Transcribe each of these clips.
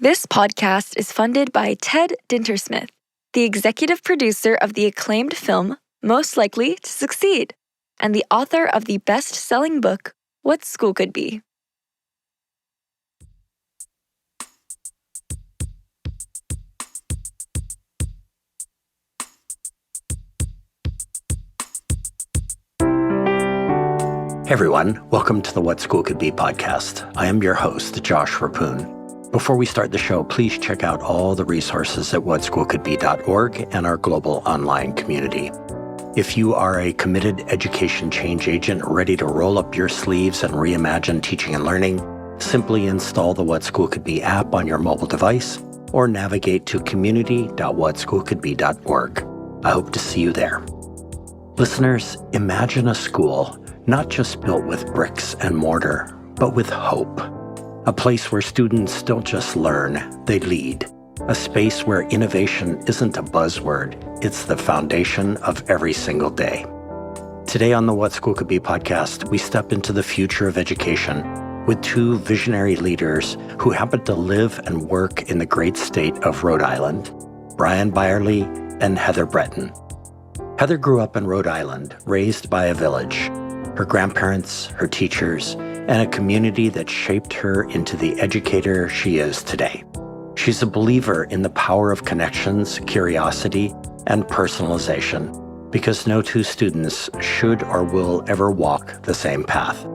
This podcast is funded by Ted Dintersmith, the executive producer of the acclaimed film Most Likely to Succeed, and the author of the best-selling book, What School Could Be. Hey everyone, welcome to the What School Could Be podcast. I am your host, Josh Rapoon. Before we start the show, please check out all the resources at whatschoolcouldbe.org and our global online community. If you are a committed education change agent ready to roll up your sleeves and reimagine teaching and learning, simply install the What School Could Be app on your mobile device or navigate to community.whatschoolcouldbe.org. I hope to see you there. Listeners, imagine a school not just built with bricks and mortar, but with hope. A place where students don't just learn, they lead. A space where innovation isn't a buzzword, it's the foundation of every single day. Today on the What School Could Be podcast, we step into the future of education with two visionary leaders who happen to live and work in the great state of Rhode Island, Bryan Byerlee and Heather Breton. Heather grew up in Rhode Island, raised by a village. Her grandparents, her teachers, and a community that shaped her into the educator she is today. She's a believer in the power of connections, curiosity, and personalization, because no two students should or will ever walk the same path.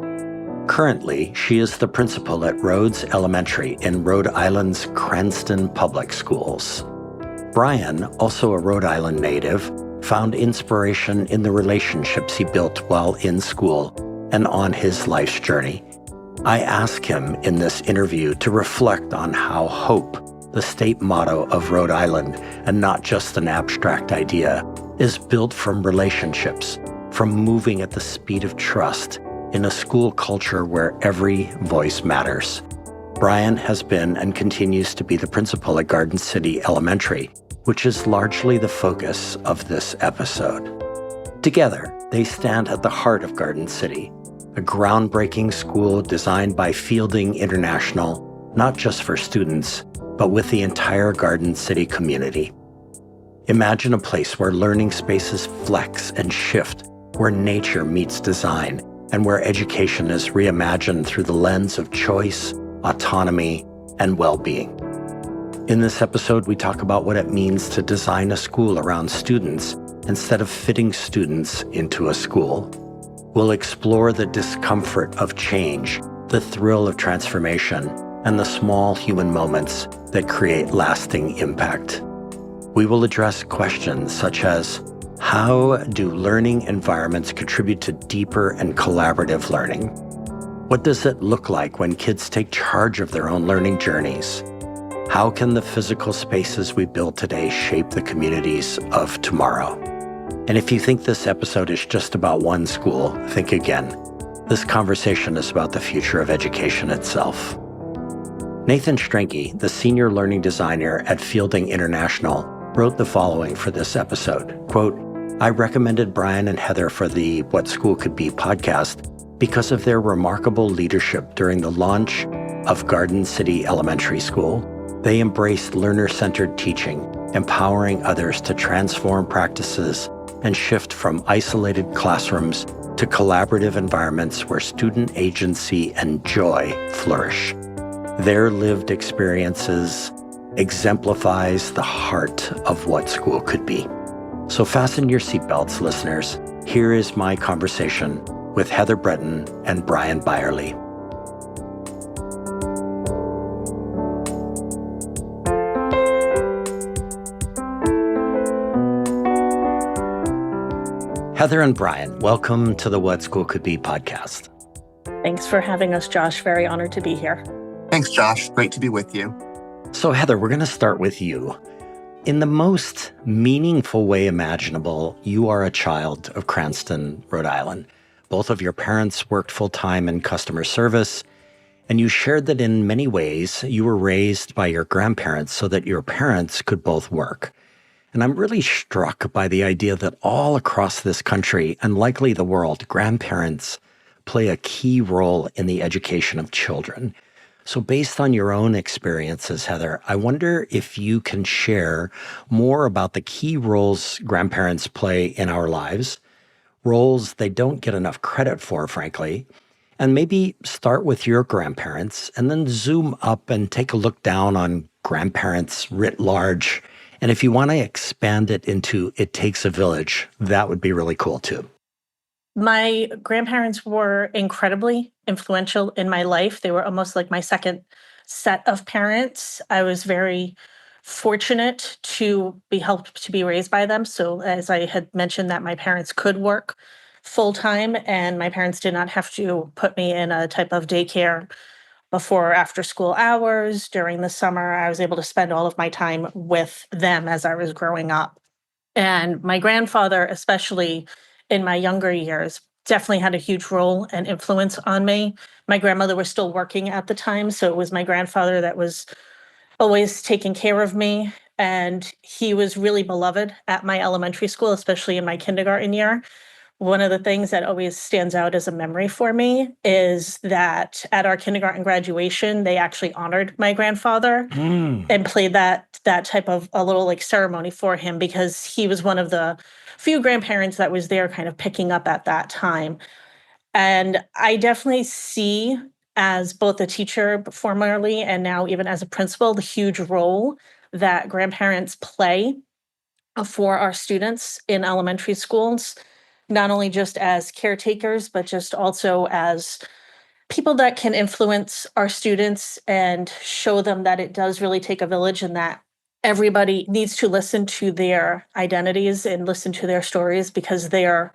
Currently, she is the principal at Rhodes Elementary in Rhode Island's Cranston Public Schools. Bryan, also a Rhode Island native, found inspiration in the relationships he built while in school and on his life's journey. I ask him in this interview to reflect on how hope, the state motto of Rhode Island, and not just an abstract idea, is built from relationships, from moving at the speed of trust in a school culture where every voice matters. Bryan has been and continues to be the principal at Garden City Elementary, which is largely the focus of this episode. Together, they stand at the heart of Garden City, a groundbreaking school designed by Fielding International, not just for students, but with the entire Garden City community. Imagine a place where learning spaces flex and shift, where nature meets design, and where education is reimagined through the lens of choice, autonomy, and well-being. In this episode, we talk about what it means to design a school around students instead of fitting students into a school. We'll explore the discomfort of change, the thrill of transformation, and the small human moments that create lasting impact. We will address questions such as, how do learning environments contribute to deeper and collaborative learning? What does it look like when kids take charge of their own learning journeys? How can the physical spaces we build today shape the communities of tomorrow? And if you think this episode is just about one school, think again. This conversation is about the future of education itself. Nathan Strenke, the senior learning designer at Fielding International, wrote the following for this episode. Quote, I recommended Bryan and Heather for the What School Could Be podcast because of their remarkable leadership during the launch of Garden City Elementary School. They embraced learner-centered teaching, empowering others to transform practices and shift from isolated classrooms to collaborative environments where student agency and joy flourish. Their lived experiences exemplifies the heart of what school could be. So fasten your seatbelts, listeners. Here is my conversation with Heather Breton and Bryan Byerlee. Heather and Bryan, welcome to the What School Could Be podcast. Thanks for having us, Josh. Very honored to be here. Thanks, Josh. Great to be with you. So, Heather, we're going to start with you. In the most meaningful way imaginable, you are a child of Cranston, Rhode Island. Both of your parents worked full-time in customer service, and you shared that in many ways you were raised by your grandparents so that your parents could both work. And I'm really struck by the idea that all across this country, and likely the world, grandparents play a key role in the education of children. So, based on your own experiences, Heather, I wonder if you can share more about the key roles grandparents play in our lives, roles they don't get enough credit for, frankly, and maybe start with your grandparents and then zoom up and take a look down on grandparents writ large. And if you want to expand it into It Takes a Village, that would be really cool too. My grandparents were incredibly influential in my life. They were almost like my second set of parents. I was very fortunate to be helped to be raised by them. So, as I had mentioned, that my parents could work full time, and my parents did not have to put me in a type of daycare before or after school hours. During the summer, I was able to spend all of my time with them as I was growing up. And my grandfather, especially in my younger years, definitely had a huge role and influence on me. My grandmother was still working at the time, so it was my grandfather that was always taking care of me. And he was really beloved at my elementary school, especially in my kindergarten year. One of the things that always stands out as a memory for me is that at our kindergarten graduation, they actually honored my grandfather Mm. and played that type of a little like ceremony for him because he was one of the few grandparents that was there kind of picking up at that time. And I definitely see as both a teacher formerly and now even as a principal, the huge role that grandparents play for our students in elementary schools, not only just as caretakers, but just also as people that can influence our students and show them that it does really take a village and that everybody needs to listen to their identities and listen to their stories because their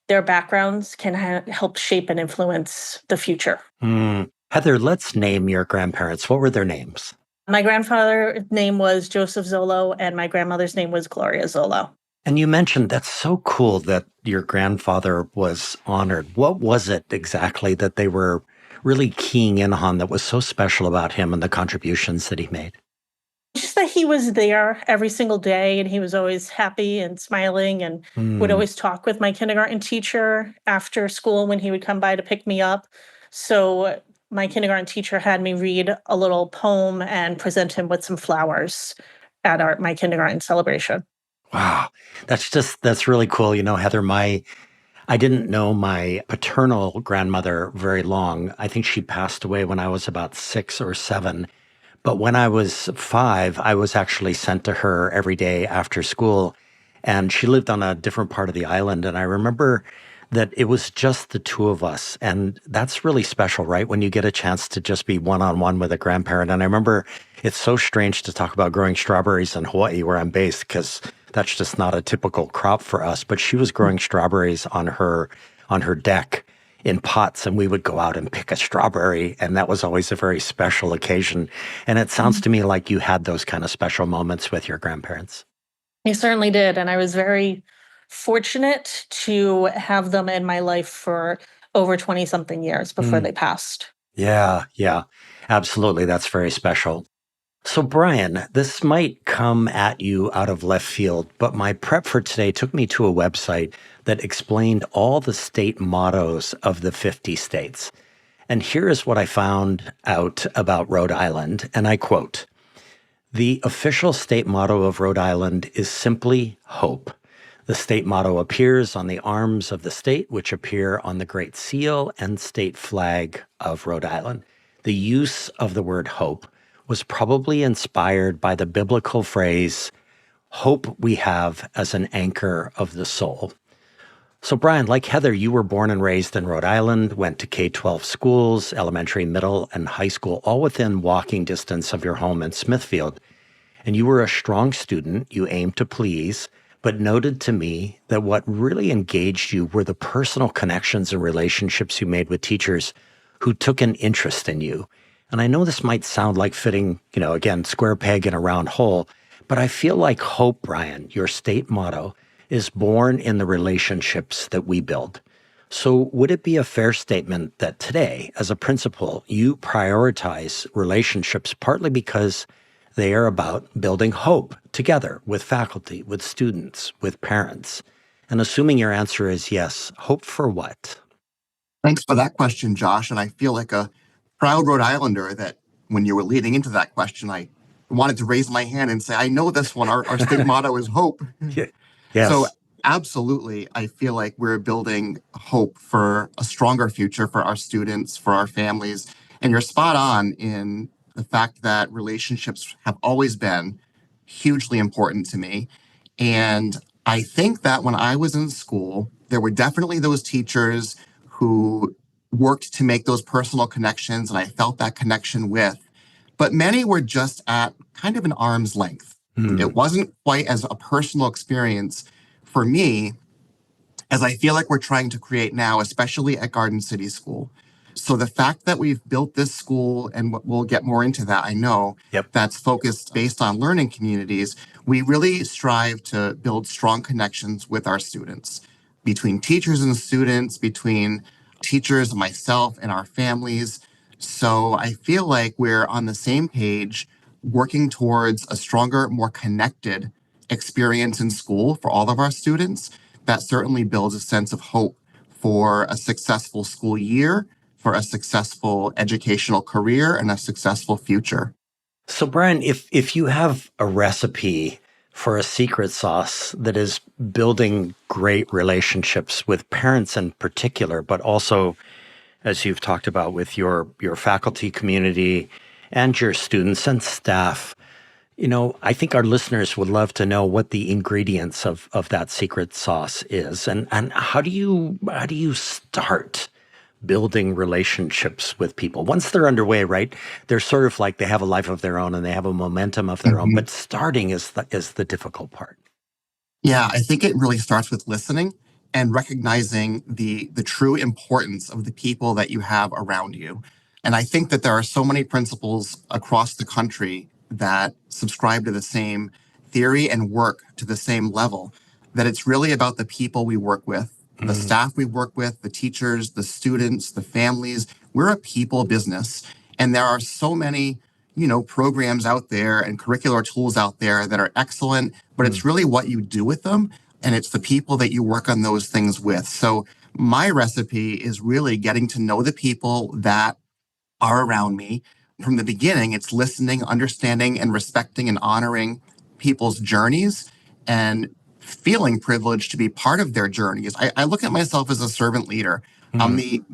backgrounds can help shape and influence the future. Mm. Heather, let's name your grandparents. What were their names? My grandfather's name was Joseph Zolo, and my grandmother's name was Gloria Zolo. And you mentioned that's so cool that your grandfather was honored. What was it exactly that they were really keying in on that was so special about him and the contributions that he made? Just that he was there every single day and he was always happy and smiling and would Mm. always talk with my kindergarten teacher after school when he would come by to pick me up. So my kindergarten teacher had me read a little poem and present him with some flowers at my kindergarten celebration. Wow. That's really cool. You know, Heather, I didn't know my paternal grandmother very long. I think she passed away when I was about 6 or 7. But when I was 5, I was actually sent to her every day after school. And she lived on a different part of the island. And I remember that it was just the two of us. And that's really special, right? When you get a chance to just be one on one with a grandparent. And I remember it's so strange to talk about growing strawberries in Hawaii, where I'm based, because that's just not a typical crop for us. But she was growing strawberries on her deck in pots, and we would go out and pick a strawberry, and that was always a very special occasion. And it sounds to me like you had those kind of special moments with your grandparents. He certainly did. And I was very fortunate to have them in my life for over 20 something years before Mm. they passed. Yeah, yeah, absolutely. That's very special. So, Bryan, this might come at you out of left field, but my prep for today took me to a website that explained all the state mottos of the 50 states. And here is what I found out about Rhode Island, and I quote: "The official state motto of Rhode Island is simply hope. The state motto appears on the arms of the state, which appear on the Great Seal and state flag of Rhode Island. The use of the word hope was probably inspired by the biblical phrase, 'Hope we have as an anchor of the soul.'" So, Bryan, like Heather, you were born and raised in Rhode Island, went to K-12 schools, elementary, middle, and high school, all within walking distance of your home in Smithfield. And you were a strong student, you aimed to please, but noted to me that what really engaged you were the personal connections and relationships you made with teachers who took an interest in you. And I know this might sound like fitting, again, square peg in a round hole, but I feel like hope, Bryan, your state motto, is born in the relationships that we build. So would it be a fair statement that today, as a principal, you prioritize relationships partly because they are about building hope together with faculty, with students, with parents? And assuming your answer is yes, hope for what? Thanks for that question, Josh. And I feel like a proud Rhode Islander that when you were leading into that question, I wanted to raise my hand and say, I know this one. Our state motto is hope. Yeah. So Yes. absolutely, I feel like we're building hope for a stronger future for our students, for our families. And you're spot on in the fact that relationships have always been hugely important to me. And I think that when I was in school, there were definitely those teachers who worked to make those personal connections, and I felt that connection with. But many were just at kind of an arm's length. Mm. It wasn't quite as a personal experience for me as I feel like we're trying to create now, especially at Garden City School. So the fact that we've built this school, and we'll get more into that, I know, Yep. that's focused based on learning communities, we really strive to build strong connections with our students, between teachers and students, between teachers, myself, and our families. So I feel like we're on the same page, working towards a stronger, more connected experience in school for all of our students. That certainly builds a sense of hope for a successful school year, for a successful educational career, and a successful future. So, Bryan, if you have a recipe for a secret sauce that is building great relationships with parents in particular, but also, as you've talked about, with your faculty community and your students and staff, I think our listeners would love to know what the ingredients of that secret sauce is, and how do you start building relationships with people once they're underway, right? They're sort of like they have a life of their own and they have a momentum of their own, Mhm. but starting is the difficult part. Yeah, I think it really starts with listening and recognizing the true importance of the people that you have around you. And I think that there are so many principles across the country that subscribe to the same theory and work to the same level, that it's really about the people we work with, the Mm, staff we work with, the teachers, the students, the families. We're a people business. And there are so many programs out there and curricular tools out there that are excellent, but mm, it's really what you do with them and it's the people that you work on those things with. So my recipe is really getting to know the people that are around me. From the beginning, it's listening, understanding, and respecting and honoring people's journeys and feeling privileged to be part of their journeys. I look at myself as a servant leader. I'm mm,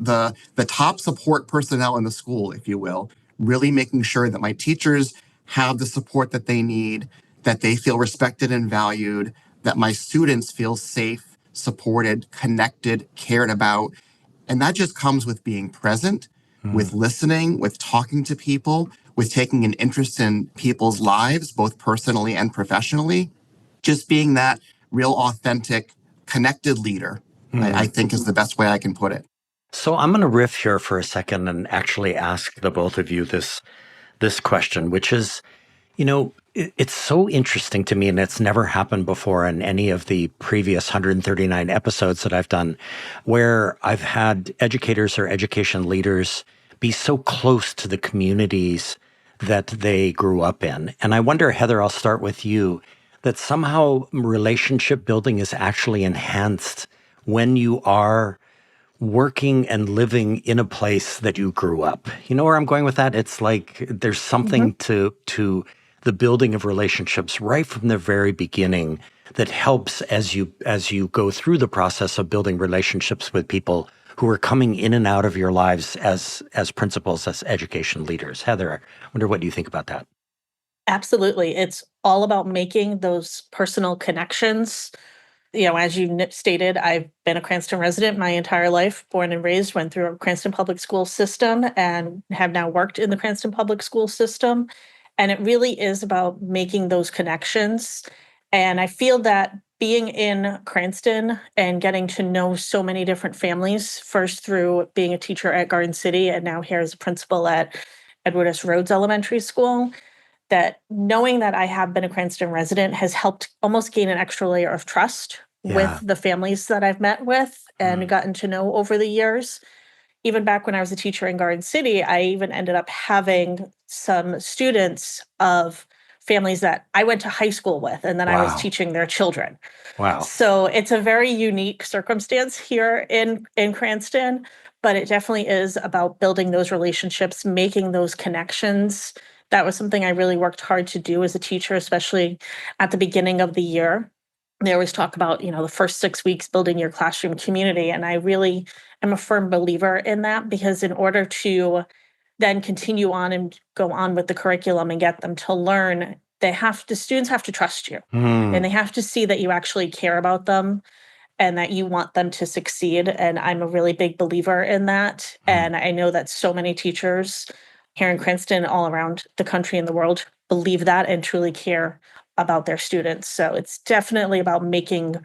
the top support personnel in the school, if you will, really making sure that my teachers have the support that they need, that they feel respected and valued, that my students feel safe, supported, connected, cared about. And that just comes with being present, mm, with listening, with talking to people, with taking an interest in people's lives, both personally and professionally. Just being that real, authentic, connected leader, I mm. think is the best way I can put it. So I'm going to riff here for a second and actually ask the both of you this question, which is, it's so interesting to me, and it's never happened before in any of the previous 139 episodes that I've done, where I've had educators or education leaders be so close to the communities that they grew up in. And I wonder, Heather, I'll start with you, that somehow relationship building is actually enhanced when you are working and living in a place that you grew up. You know where I'm going with that? It's like there's Mhm. something to the building of relationships right from the very beginning that helps as you go through the process of building relationships with people who are coming in and out of your lives as principals, as education leaders. Heather, I wonder what you think about that. Absolutely. It's all about making those personal connections. As you stated, I've been a Cranston resident my entire life, born and raised, went through a Cranston public school system, and have now worked in the Cranston public school system. And it really is about making those connections. And I feel that being in Cranston and getting to know so many different families, first through being a teacher at Garden City and now here as a principal at Edward S. Rhodes Elementary School, that knowing that I have been a Cranston resident has helped almost gain an extra layer of trust with Yeah. the families that I've met with and Mm, gotten to know over the years. Even back when I was a teacher in Garden City, I even ended up having some students of families that I went to high school with, and then I was wow. teaching their children. Wow. So it's a very unique circumstance here in Cranston, but it definitely is about building those relationships, making those connections. That was something I really worked hard to do as a teacher, especially at the beginning of the year. They always talk about, the first 6 weeks building your classroom community. And I really am a firm believer in that, because in order to then continue on and go on with the curriculum and get them to learn, the students have to trust you, and they have to see that you actually care about them and that you want them to succeed. And I'm a really big believer in that. And I know that so many teachers here in Cranston, all around the country and the world, believe that and truly care about their students. So it's definitely about making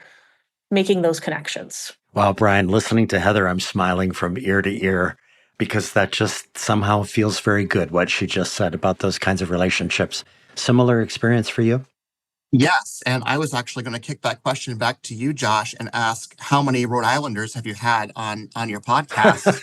those connections. Wow, Bryan, listening to Heather, I'm smiling from ear to ear because that just somehow feels very good, what she just said about those kinds of relationships. Similar experience for you? Yes. And I was actually going to kick that question back to you, Josh, and ask how many Rhode Islanders have you had on your podcast?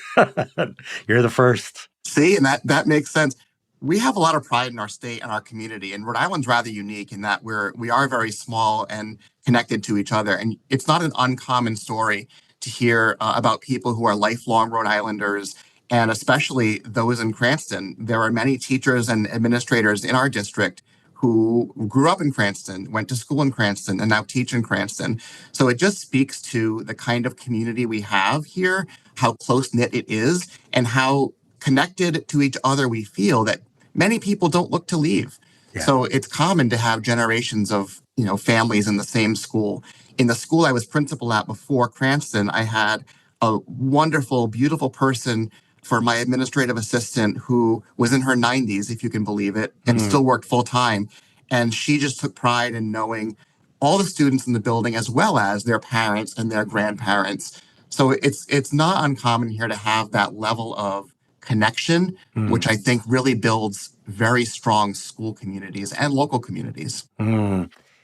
You're the first. See, and that makes sense. We have a lot of pride in our state and our community, and Rhode Island's rather unique in that we are very small and connected to each other. And it's not an uncommon story to hear about people who are lifelong Rhode Islanders, and especially those in Cranston. There are many teachers and administrators in our district who grew up in Cranston, went to school in Cranston, and now teach in Cranston. So it just speaks to the kind of community we have here, how close knit it is, and how connected to each other we feel that many people don't look to leave. Yeah. So it's common to have generations of, families in the same school. In the school I was principal at before Cranston, I had a wonderful, beautiful person for my administrative assistant who was in her 90s, if you can believe it, and still worked full time. And she just took pride in knowing all the students in the building as well as their parents and their grandparents. So it's not uncommon here to have that level of connection, which I think really builds very strong school communities and local communities.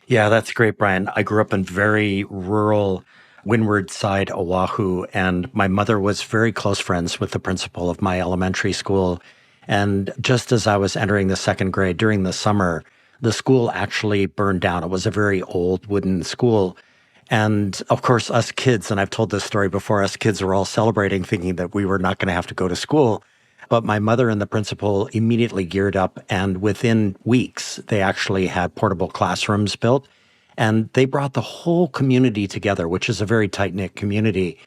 Yeah, that's great, Bryan. I grew up in very rural Windward Side, Oahu, and my mother was very close friends with the principal of my elementary school. And just as I was entering the second grade during the summer, the school actually burned down. It was a very old wooden school. And of course, us kids, and I've told this story before, us kids were all celebrating, thinking that we were not going to have to go to school. But my mother and the principal immediately geared up, and within weeks, they actually had portable classrooms built. And they brought the whole community together, which is a very tight-knit community,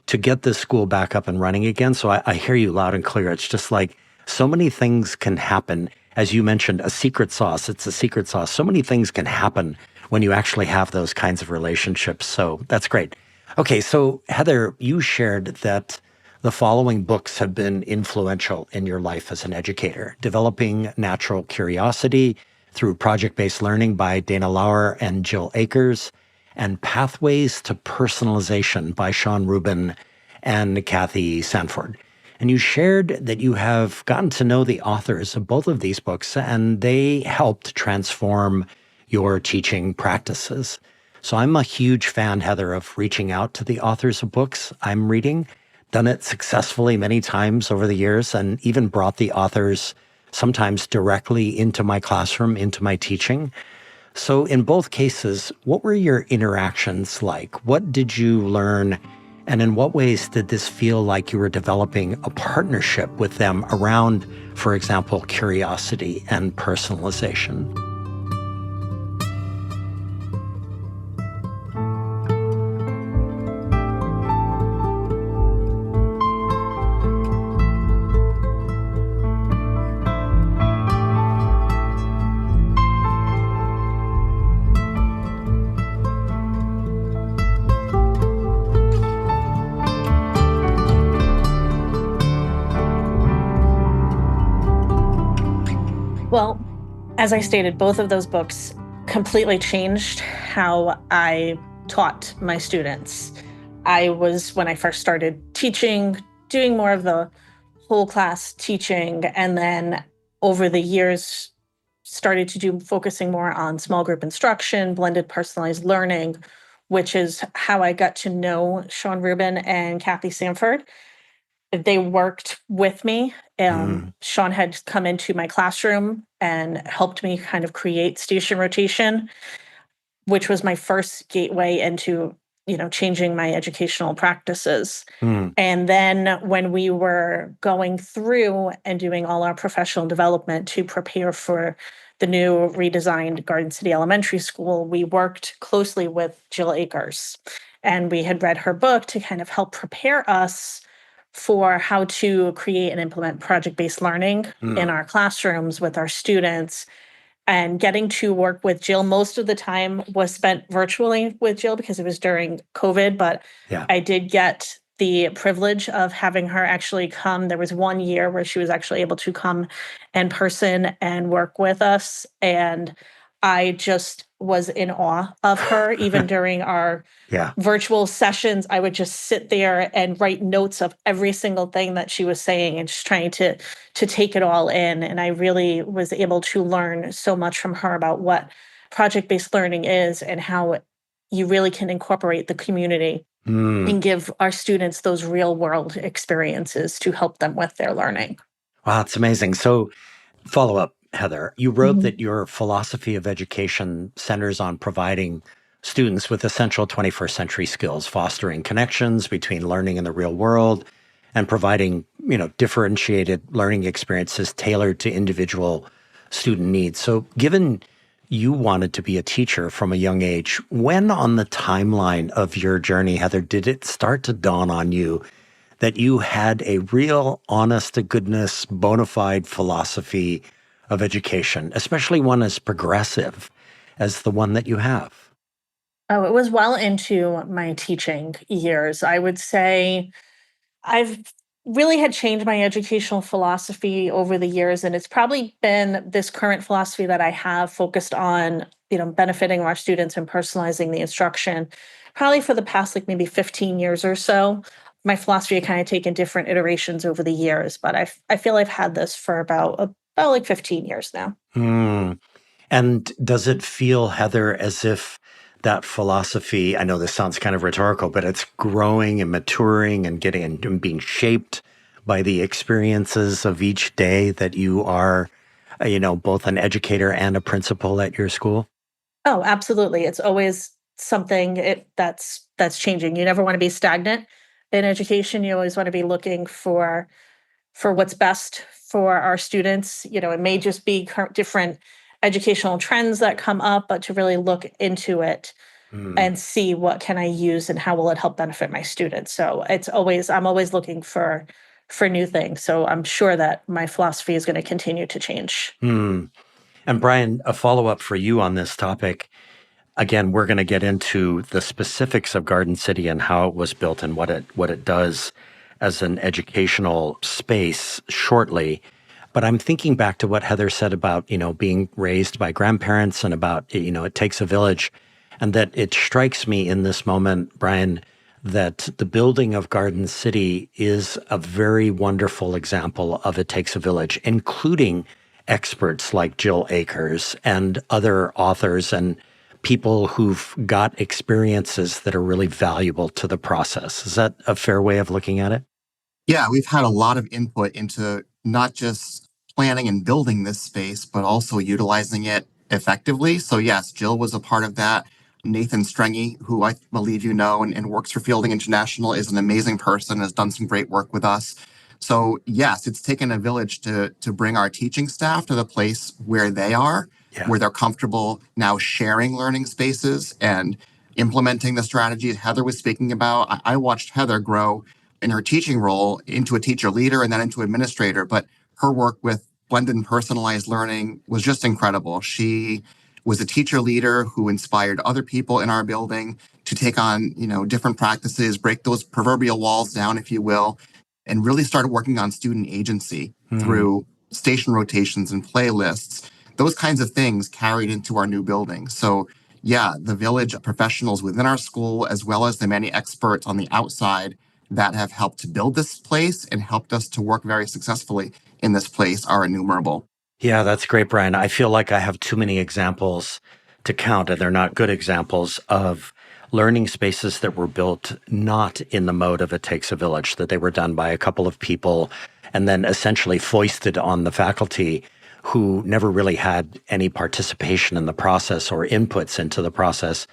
to get this school back up and running again. So I hear you loud and clear. It's just like so many things can happen. As you mentioned, a secret sauce. It's a secret sauce. So many things can happen when you actually have those kinds of relationships. So that's great. Okay, so Heather, you shared that the following books have been influential in your life as an educator: Developing Natural Curiosity through Project-Based Learning by Dana Lauer and Jill Akers, and Pathways to Personalization by Sean Rubin and Kathy Sanford. And you shared that you have gotten to know the authors of both of these books, and they helped transform your teaching practices. So I'm a huge fan, Heather, of reaching out to the authors of books I'm reading. Done it successfully many times over the years, and even brought the authors sometimes directly into my classroom, into my teaching. So in both cases, what were your interactions like? What did you learn? And in what ways did this feel like you were developing a partnership with them around, for example, curiosity and personalization? Well, as I stated, both of those books completely changed how I taught my students. When I first started teaching, doing more of the whole class teaching, and then over the years, started to do focusing more on small group instruction, blended personalized learning, which is how I got to know Sean Rubin and Kathy Sanford. They worked with me. Sean had come into my classroom and helped me kind of create station rotation, which was my first gateway into changing my educational practices. Mm, And then when we were going through and doing all our professional development to prepare for the new redesigned Garden City Elementary School, we worked closely with Jill Akers. And we had read her book to kind of help prepare us for how to create and implement project-based learning in mm, our classrooms with our students. And getting to work with Jill most of the time was spent virtually with Jill because it was during COVID, but yeah. I did get the privilege of having her actually come. There was 1 year where she was actually able to come in person and work with us. And I just was in awe of her. Even during our Yeah. virtual sessions, I would just sit there and write notes of every single thing that she was saying and just trying to take it all in. And I really was able to learn so much from her about what project-based learning is and how you really can incorporate the community Mm. and give our students those real world experiences to help them with their learning. Wow, it's amazing. So, follow up, Heather. You wrote Mhm. that your philosophy of education centers on providing students with essential 21st century skills, fostering connections between learning and the real world, and providing, differentiated learning experiences tailored to individual student needs. So, given you wanted to be a teacher from a young age, when on the timeline of your journey, Heather, did it start to dawn on you that you had a real, honest to goodness, bona fide philosophy of education, especially one as progressive as the one that you have? Oh, it was well into my teaching years. I would say I've really had changed my educational philosophy over the years, and it's probably been this current philosophy that I have focused on, benefiting our students and personalizing the instruction, probably for the past like maybe 15 years or so. My philosophy had kind of taken different iterations over the years, but I feel I've had this for about like 15 years now. Hmm. And does it feel, Heather, as if that philosophy, I know this sounds kind of rhetorical, but it's growing and maturing and getting and being shaped by the experiences of each day that you are, both an educator and a principal at your school? Oh, absolutely. It's always something that's changing. You never want to be stagnant in education. You always want to be looking for what's best for our students. It may just be different educational trends that come up, but to really look into it Hmm. and see what can I use and how will it help benefit my students. So I'm always looking for new things. So I'm sure that my philosophy is going to continue to change. Hmm. And Bryan, a follow up for you on this topic. Again, we're going to get into the specifics of Garden City and how it was built and what it does as an educational space shortly. But I'm thinking back to what Heather said about, being raised by grandparents and about, it takes a village. And that it strikes me in this moment, Bryan, that the building of Garden City is a very wonderful example of it takes a village, including experts like Jill Akers and other authors and people who've got experiences that are really valuable to the process. Is that a fair way of looking at it? Yeah, we've had a lot of input into not just planning and building this space, but also utilizing it effectively. So, yes, Jill was a part of that. Nathan Strengy, who I believe you know and works for Fielding International, is an amazing person, has done some great work with us. So, yes, it's taken a village to bring our teaching staff to the place where they are, Yeah. where they're comfortable now sharing learning spaces and implementing the strategies Heather was speaking about. I watched Heather grow in her teaching role into a teacher leader and then into administrator. But her work with blended and personalized learning was just incredible. She was a teacher leader who inspired other people in our building to take on, different practices, break those proverbial walls down, if you will, and really started working on student agency Hmm. through station rotations and playlists. Those kinds of things carried into our new building. So yeah, the village professionals within our school, as well as the many experts on the outside that have helped to build this place and helped us to work very successfully in this place are innumerable. Yeah, that's great, Bryan. I feel like I have too many examples to count, and they're not good examples of learning spaces that were built not in the mode of it takes a village, that they were done by a couple of people and then essentially foisted on the faculty who never really had any participation in the process or inputs into the process.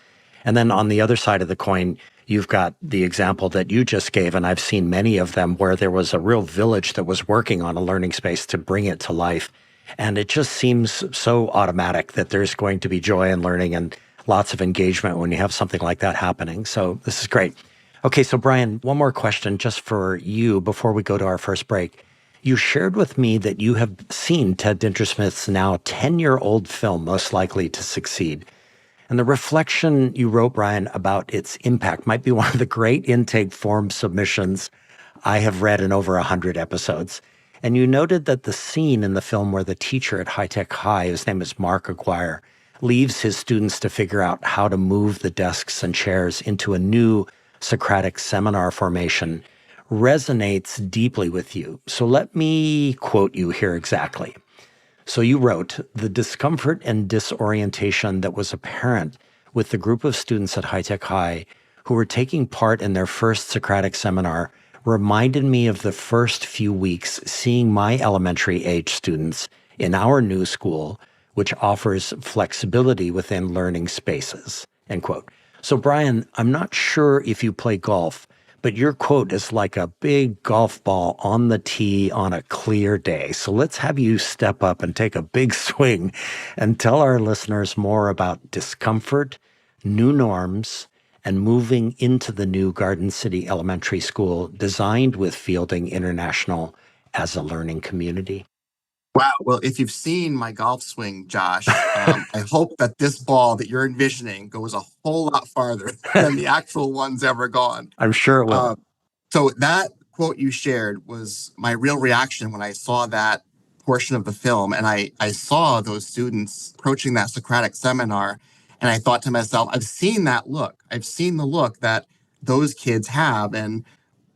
And then on the other side of the coin, You've got the example that you just gave, and I've seen many of them where there was a real village that was working on a learning space to bring it to life. And it just seems so automatic that there's going to be joy in learning and lots of engagement when you have something like that happening. So this is great. Okay, so Bryan, one more question just for you before we go to our first break. You shared with me that you have seen Ted Dintersmith's now 10-year-old film, Most Likely to Succeed. And the reflection you wrote, Bryan, about its impact might be one of the great intake form submissions I have read in over 100 episodes. And you noted that the scene in the film where the teacher at High Tech High, his name is Mark Aguirre, leaves his students to figure out how to move the desks and chairs into a new Socratic seminar formation resonates deeply with you. So let me quote you here exactly. So you wrote, the discomfort and disorientation that was apparent with the group of students at High Tech High who were taking part in their first Socratic seminar reminded me of the first few weeks seeing my elementary age students in our new school, which offers flexibility within learning spaces, end quote. So Bryan, I'm not sure if you play golf, but your quote is like a big golf ball on the tee on a clear day. So let's have you step up and take a big swing and tell our listeners more about discomfort, new norms, and moving into the new Garden City Elementary School designed with Fielding International as a learning community. Wow. Well, if you've seen my golf swing, Josh, I hope that this ball that you're envisioning goes a whole lot farther than the actual one's ever gone. I'm sure it will. So that quote you shared was my real reaction when I saw that portion of the film. And I saw those students approaching that Socratic seminar. And I thought to myself, I've seen that look. I've seen the look that those kids have. And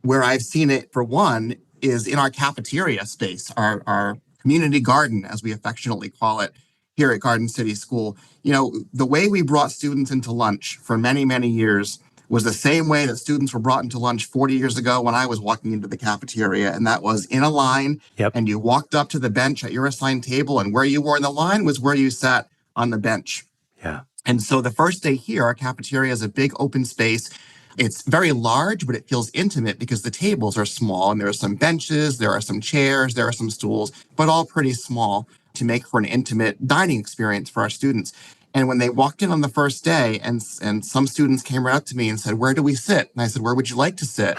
where I've seen it, for one, is in our cafeteria space, our community garden, as we affectionately call it here at Garden City School. You know, the way we brought students into lunch for many, many years was the same way that students were brought into lunch 40 years ago when I was walking into the cafeteria. And that was in a line. Yep. And you walked up to the bench at your assigned table, and where you were in the line was where you sat on the bench. Yeah. And so the first day here, our cafeteria is a big open space. It's very large, but it feels intimate because the tables are small and there are some benches, there are some chairs, there are some stools, but all pretty small to make for an intimate dining experience for our students. And when they walked in on the first day and some students came right up to me and said, "Where do we sit?" And I said, "Where would you like to sit?"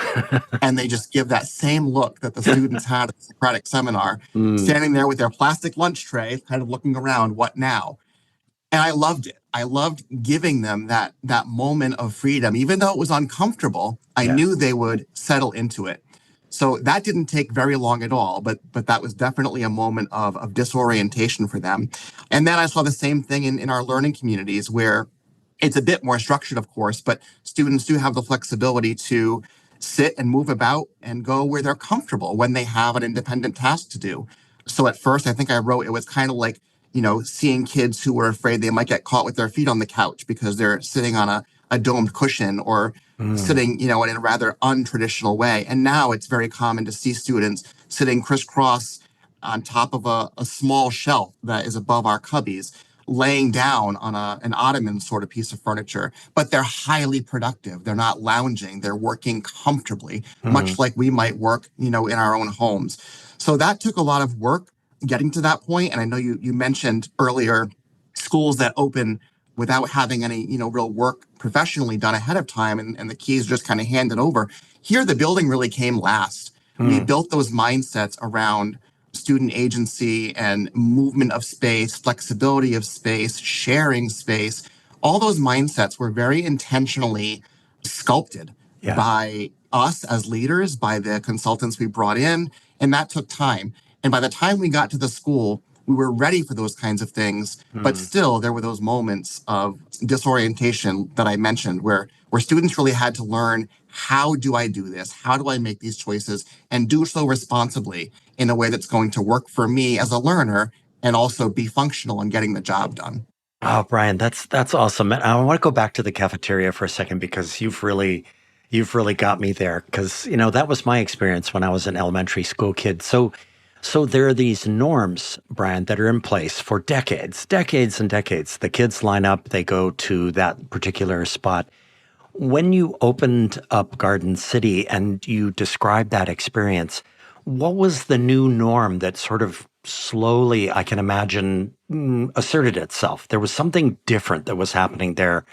And they just give that same look that the students had at the Socratic seminar, standing there with their plastic lunch tray, kind of looking around, what now? And I loved it. I loved giving them that moment of freedom. Even though it was uncomfortable, I knew they would settle into it. So that didn't take very long at all, but that was definitely a moment of disorientation for them. And then I saw the same thing in our learning communities, where it's a bit more structured, of course, but students do have the flexibility to sit and move about and go where they're comfortable when they have an independent task to do. So at first, I think I wrote, it was kind of like, you know, seeing kids who were afraid they might get caught with their feet on the couch because they're sitting on a domed cushion or sitting, you know, in a rather untraditional way. And now it's very common to see students sitting crisscross on top of a small shelf that is above our cubbies, laying down on an ottoman sort of piece of furniture. But they're highly productive. They're not lounging. They're working comfortably, much like we might work, you know, in our own homes. So that took a lot of work getting to that point. And I know you mentioned earlier schools that open without having any, you know, real work professionally done ahead of time, and the keys just kind of handed over. Here, the building really came last. We built those mindsets around student agency and movement of space, flexibility of space, sharing space. All those mindsets were very intentionally sculpted by us as leaders, by the consultants we brought in, and that took time. And by the time we got to the school, we were ready for those kinds of things, but still there were those moments of disorientation that I mentioned where students really had to learn, how do I do this? How do I make these choices and do so responsibly in a way that's going to work for me as a learner and also be functional in getting the job done? Oh, Bryan, that's awesome. And I want to go back to the cafeteria for a second because you've really got me there, because, you know, that was my experience when I was an elementary school kid. So there are these norms, Bryan, that are in place for decades and decades. The kids line up, they go to that particular spot. When you opened up Garden City and you described that experience, what was the new norm that sort of slowly, I can imagine, asserted itself? There was something different that was happening there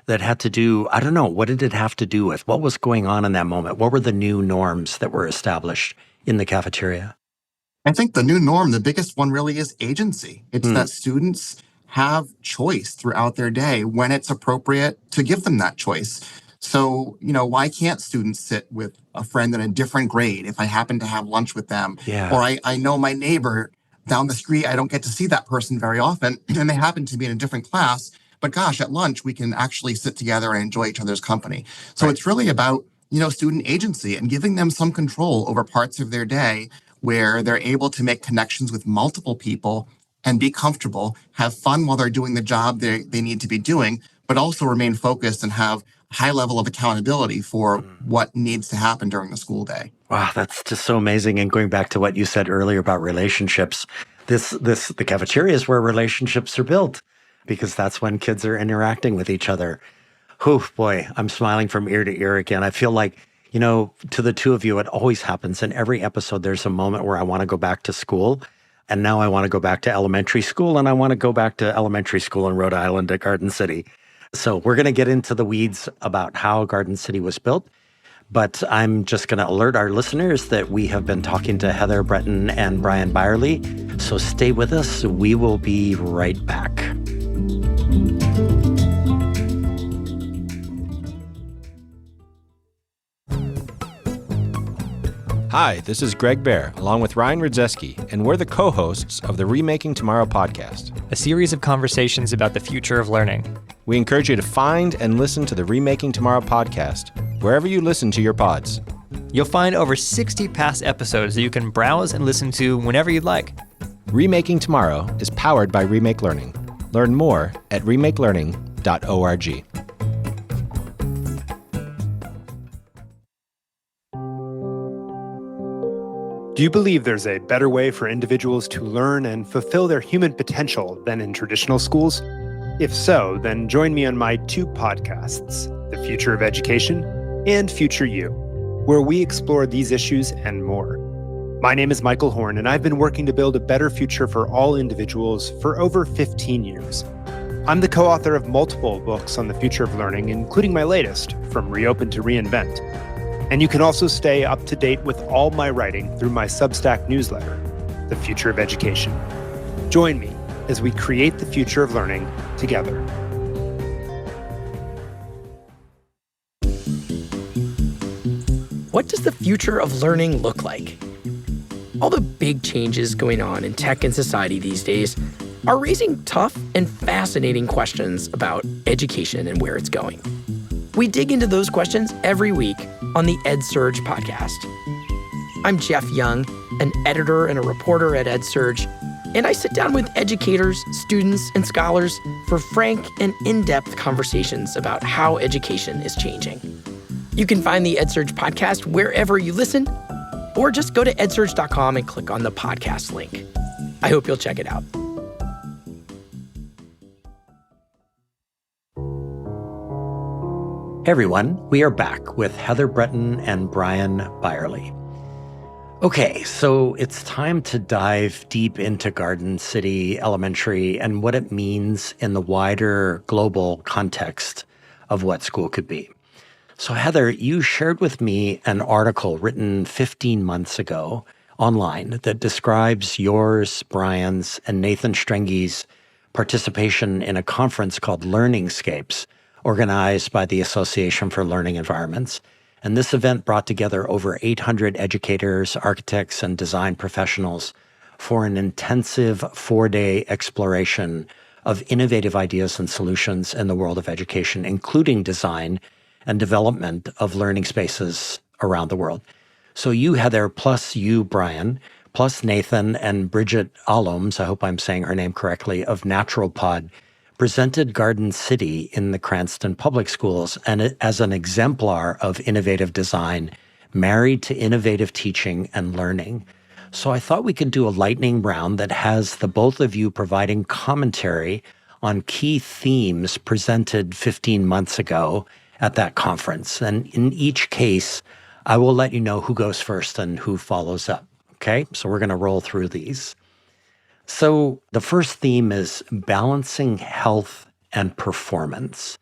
that had to do, I don't know, what did it have to do with? What was going on in that moment? What were the new norms that were established in the cafeteria? I think the new norm, the biggest one really is agency. It's that students have choice throughout their day when it's appropriate to give them that choice. So, why can't students sit with a friend in a different grade if I happen to have lunch with them? Yeah. Or I know my neighbor down the street, I don't get to see that person very often, and they happen to be in a different class. But gosh, at lunch, we can actually sit together and enjoy each other's company. So Right. it's really about, student agency and giving them some control over parts of their day where they're able to make connections with multiple people and be comfortable, have fun while they're doing the job they need to be doing, but also remain focused and have a high level of accountability for what needs to happen during the school day. Wow, that's just so amazing. And going back to what you said earlier about relationships, the cafeteria is where relationships are built because that's when kids are interacting with each other. Whew, boy, I'm smiling from ear to ear again. I feel like, to the two of you, it always happens. In every episode, there's a moment where I want to go back to school. And now I want to go back to elementary school, and I want to go back to elementary school in Rhode Island at Garden City. So we're going to get into the weeds about how Garden City was built. But I'm just going to alert our listeners that we have been talking to Heather Breton and Bryan Byerlee. So stay with us. We will be right back. Hi, this is Greg Bear, along with Ryan Rudzeski, and we're the co-hosts of the Remaking Tomorrow podcast, a series of conversations about the future of learning. We encourage you to find and listen to the Remaking Tomorrow podcast wherever you listen to your pods. You'll find over 60 past episodes that you can browse and listen to whenever you'd like. Remaking Tomorrow is powered by Remake Learning. Learn more at remakelearning.org. Do you believe there's a better way for individuals to learn and fulfill their human potential than in traditional schools? If so, then join me on my two podcasts, The Future of Education and Future You, where we explore these issues and more. My name is Michael Horn, and I've been working to build a better future for all individuals for over 15 years. I'm the co-author of multiple books on the future of learning, including my latest, From Reopen to Reinvent. And you can also stay up to date with all my writing through my Substack newsletter, The Future of Education. Join me as we create the future of learning together. What does the future of learning look like? All the big changes going on in tech and society these days are raising tough and fascinating questions about education and where it's going. We dig into those questions every week on the EdSurge podcast. I'm Jeff Young, an editor and a reporter at EdSurge, and I sit down with educators, students, and scholars for frank and in-depth conversations about how education is changing. You can find the EdSurge podcast wherever you listen, or just go to edsurge.com and click on the podcast link. I hope you'll check it out. Hey everyone, we are back with Heather Breton and Bryan Byerlee. Okay, so it's time to dive deep into Garden City Elementary and what it means in the wider global context of what school could be. So Heather, you shared with me an article written 15 months ago online that describes yours, Bryan's, and Nathan Strenge's participation in a conference called Learningscapes, organized by the Association for Learning Environments. And this event brought together over 800 educators, architects, and design professionals for an intensive 4-day exploration of innovative ideas and solutions in the world of education, including design and development of learning spaces around the world. So you, Heather, plus you, Bryan, plus Nathan and Bridget Aloms, I hope I'm saying her name correctly, of Natural Pod, presented Garden City in the Cranston Public Schools and as an exemplar of innovative design married to innovative teaching and learning. So I thought we could do a lightning round that has the both of you providing commentary on key themes presented 15 months ago at that conference. And in each case, I will let you know who goes first and who follows up. Okay, so we're going to roll through these. So the first theme is balancing health and performance.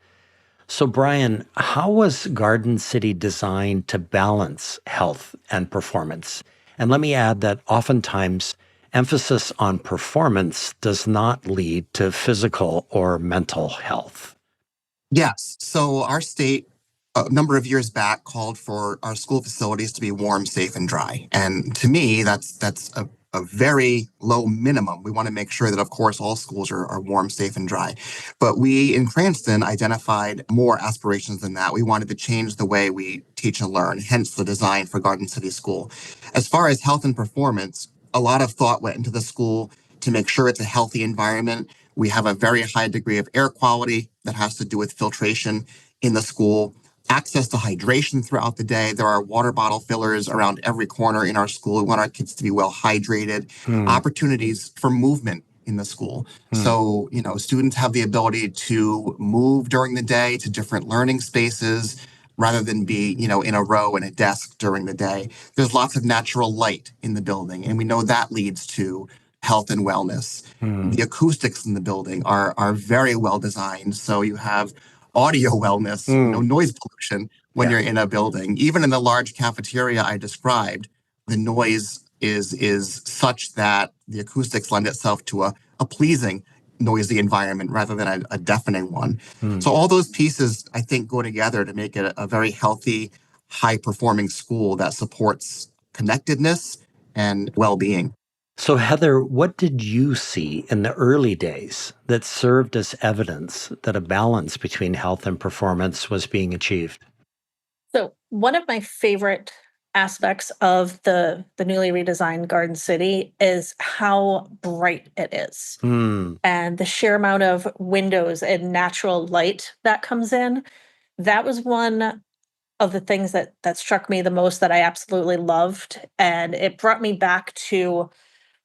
So Bryan, how was Garden City designed to balance health and performance? And let me add that oftentimes emphasis on performance does not lead to physical or mental health. Yes. So our state, a number of years back, called for our school facilities to be warm, safe, and dry. And to me, that's a very low minimum. We want to make sure that, of course, all schools are warm, safe, and dry. But we in Cranston identified more aspirations than that. We wanted to change the way we teach and learn, hence the design for Garden City School. As far as health and performance, a lot of thought went into the school to make sure it's a healthy environment. We have a very high degree of air quality that has to do with filtration in the school, access to hydration throughout the day. There are water bottle fillers around every corner in our school. We want our kids to be well hydrated, opportunities for movement in the school. So, students have the ability to move during the day to different learning spaces rather than be, in a row in a desk during the day. There's lots of natural light in the building, and we know that leads to health and wellness. The acoustics in the building are very well designed. So you have audio wellness, noise pollution when you're in a building. Even in the large cafeteria I described, the noise is such that the acoustics lend itself to a pleasing, noisy environment rather than a deafening one. So all those pieces, I think, go together to make it a very healthy, high-performing school that supports connectedness and well-being. So Heather, what did you see in the early days that served as evidence that a balance between health and performance was being achieved? So one of my favorite aspects of the newly redesigned Garden City is how bright it is. And the sheer amount of windows and natural light that comes in. That was one of the things that struck me the most, that I absolutely loved. And it brought me back to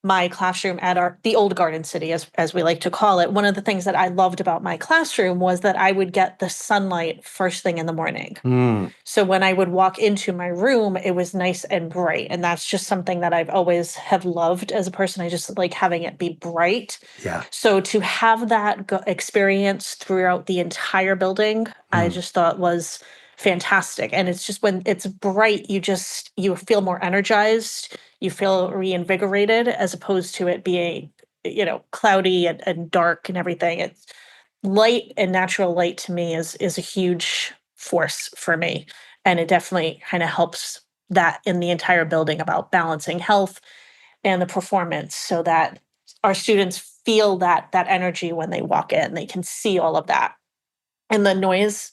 my classroom at the old Garden City, as we like to call it. One of the things that I loved about my classroom was that I would get the sunlight first thing in the morning. So when I would walk into my room, it was nice and bright. And that's just something that I've always have loved as a person. I just like having it be bright. Yeah. So to have that experience throughout the entire building, I just thought was fantastic. And it's just when it's bright, you feel more energized, you feel reinvigorated, as opposed to it being, cloudy and dark and everything. It's light, and natural light to me is a huge force for me. And it definitely kind of helps that in the entire building about balancing health and the performance, so that our students feel that energy when they walk in. They can see all of that. And the noise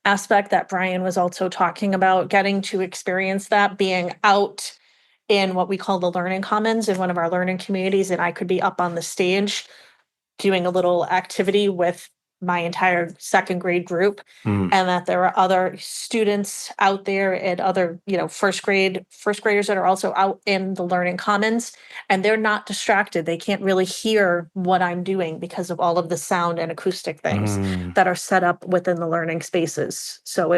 aspect that Bryan was also talking about, getting to experience that, being out in what we call the learning commons in one of our learning communities, and I could be up on the stage doing a little activity with my entire second grade group, and that there are other students out there and other, first graders that are also out in the learning commons, and they're not distracted. They can't really hear what I'm doing because of all of the sound and acoustic things that are set up within the learning spaces. So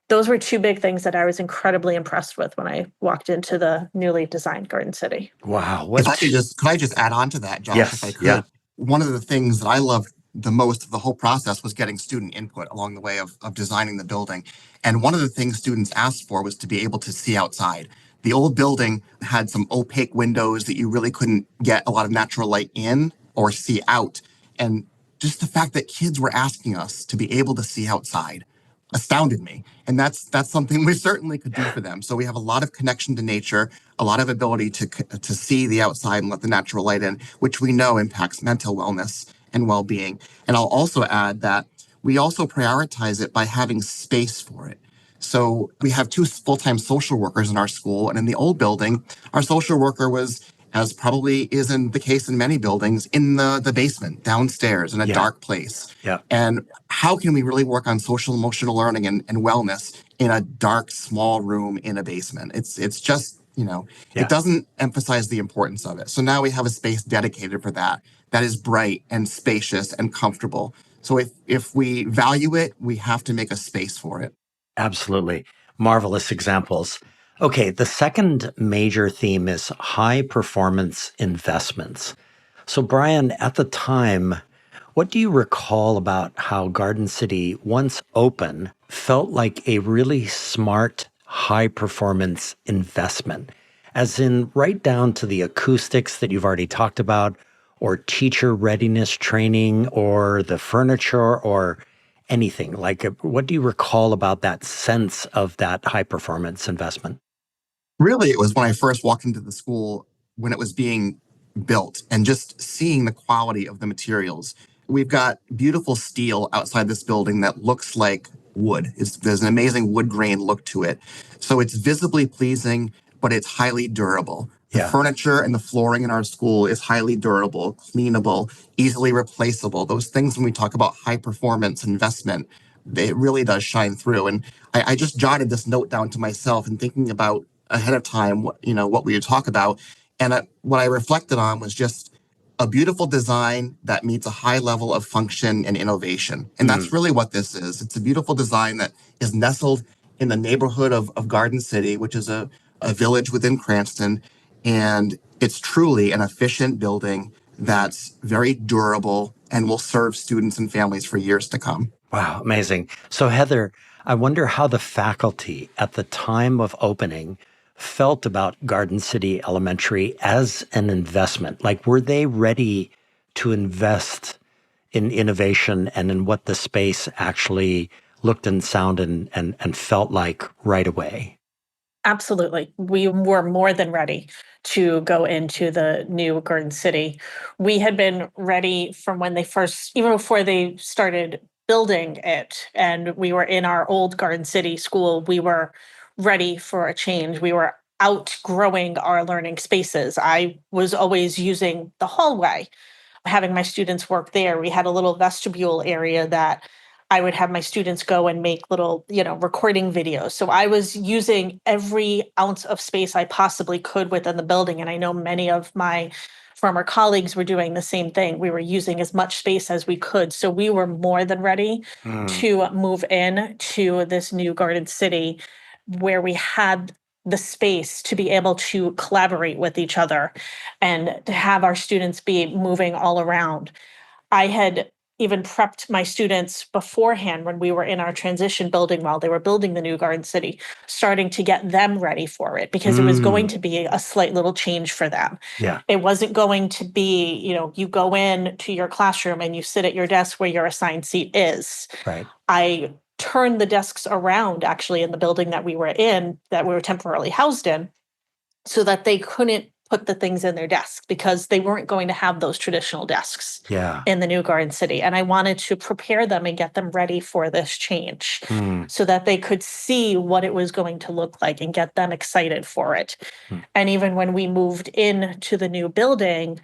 those were two big things that I was incredibly impressed with when I walked into the newly designed Garden City. Wow. If I could I just add on to that, Josh, Yes, if I could? yeah. One of the things that I loved the most of the whole process was getting student input along the way of designing the building. And one of the things students asked for was to be able to see outside. The old building had some opaque windows that you really couldn't get a lot of natural light in or see out. And just the fact that kids were asking us to be able to see outside astounded me. And that's something we certainly could do for them. So we have a lot of connection to nature, a lot of ability to see the outside and let the natural light in, which we know impacts mental wellness and well-being. And I'll also add that we also prioritize it by having space for it. So we have 2 full-time social workers in our school. And in the old building, our social worker was, as probably is in the case in many buildings, in the basement, downstairs, in a dark place. Yeah. And how can we really work on social emotional learning and wellness in a dark, small room in a basement? It's just, it doesn't emphasize the importance of it. So now we have a space dedicated for that is bright and spacious and comfortable. So if we value it, we have to make a space for it. Absolutely. Marvelous examples. Okay, the second major theme is high performance investments. So, Bryan, at the time, what do you recall about how Garden City, once open, felt like a really smart, high performance investment? As in, right down to the acoustics that you've already talked about, or teacher readiness training, or the furniture, or anything. Like, what do you recall about that sense of that high performance investment? Really, it was when I first walked into the school when it was being built and just seeing the quality of the materials. We've got beautiful steel outside this building that looks like wood. There's an amazing wood grain look to it. So it's visibly pleasing, but it's highly durable. The Yeah. furniture and the flooring in our school is highly durable, cleanable, easily replaceable. Those things, when we talk about high performance investment, it really does shine through. And I just jotted this note down to myself and thinking about ahead of time, what we would talk about. And what I reflected on was just a beautiful design that meets a high level of function and innovation. And that's really what this is. It's a beautiful design that is nestled in the neighborhood of Garden City, which is a village within Cranston. And it's truly an efficient building that's very durable and will serve students and families for years to come. Wow, amazing. So, Heather, I wonder how the faculty at the time of opening felt about Garden City Elementary as an investment. Like, were they ready to invest in innovation and in what the space actually looked and sounded and felt like right away? Absolutely. We were more than ready to go into the new Garden City. We had been ready from when they first, even before they started building it, and we were in our old Garden City school, we were ready for a change. We were outgrowing our learning spaces. I was always using the hallway, having my students work there. We had a little vestibule area that I would have my students go and make little, recording videos. So I was using every ounce of space I possibly could within the building. And I know many of my former colleagues were doing the same thing. We were using as much space as we could. So we were more than ready to move in to this new Garden City where we had the space to be able to collaborate with each other and to have our students be moving all around. I had even prepped my students beforehand when we were in our transition building while they were building the new Garden City, starting to get them ready for it because it was going to be a slight little change for them. Yeah, It wasn't going to be, you go in to your classroom and you sit at your desk where your assigned seat is. right. I turned the desks around actually in the building that we were in, that we were temporarily housed in, so that they couldn't put the things in their desk because they weren't going to have those traditional desks Yeah. in the new Garden City. And I wanted to prepare them and get them ready for this change so that they could see what it was going to look like and get them excited for it. And even when we moved into the new building,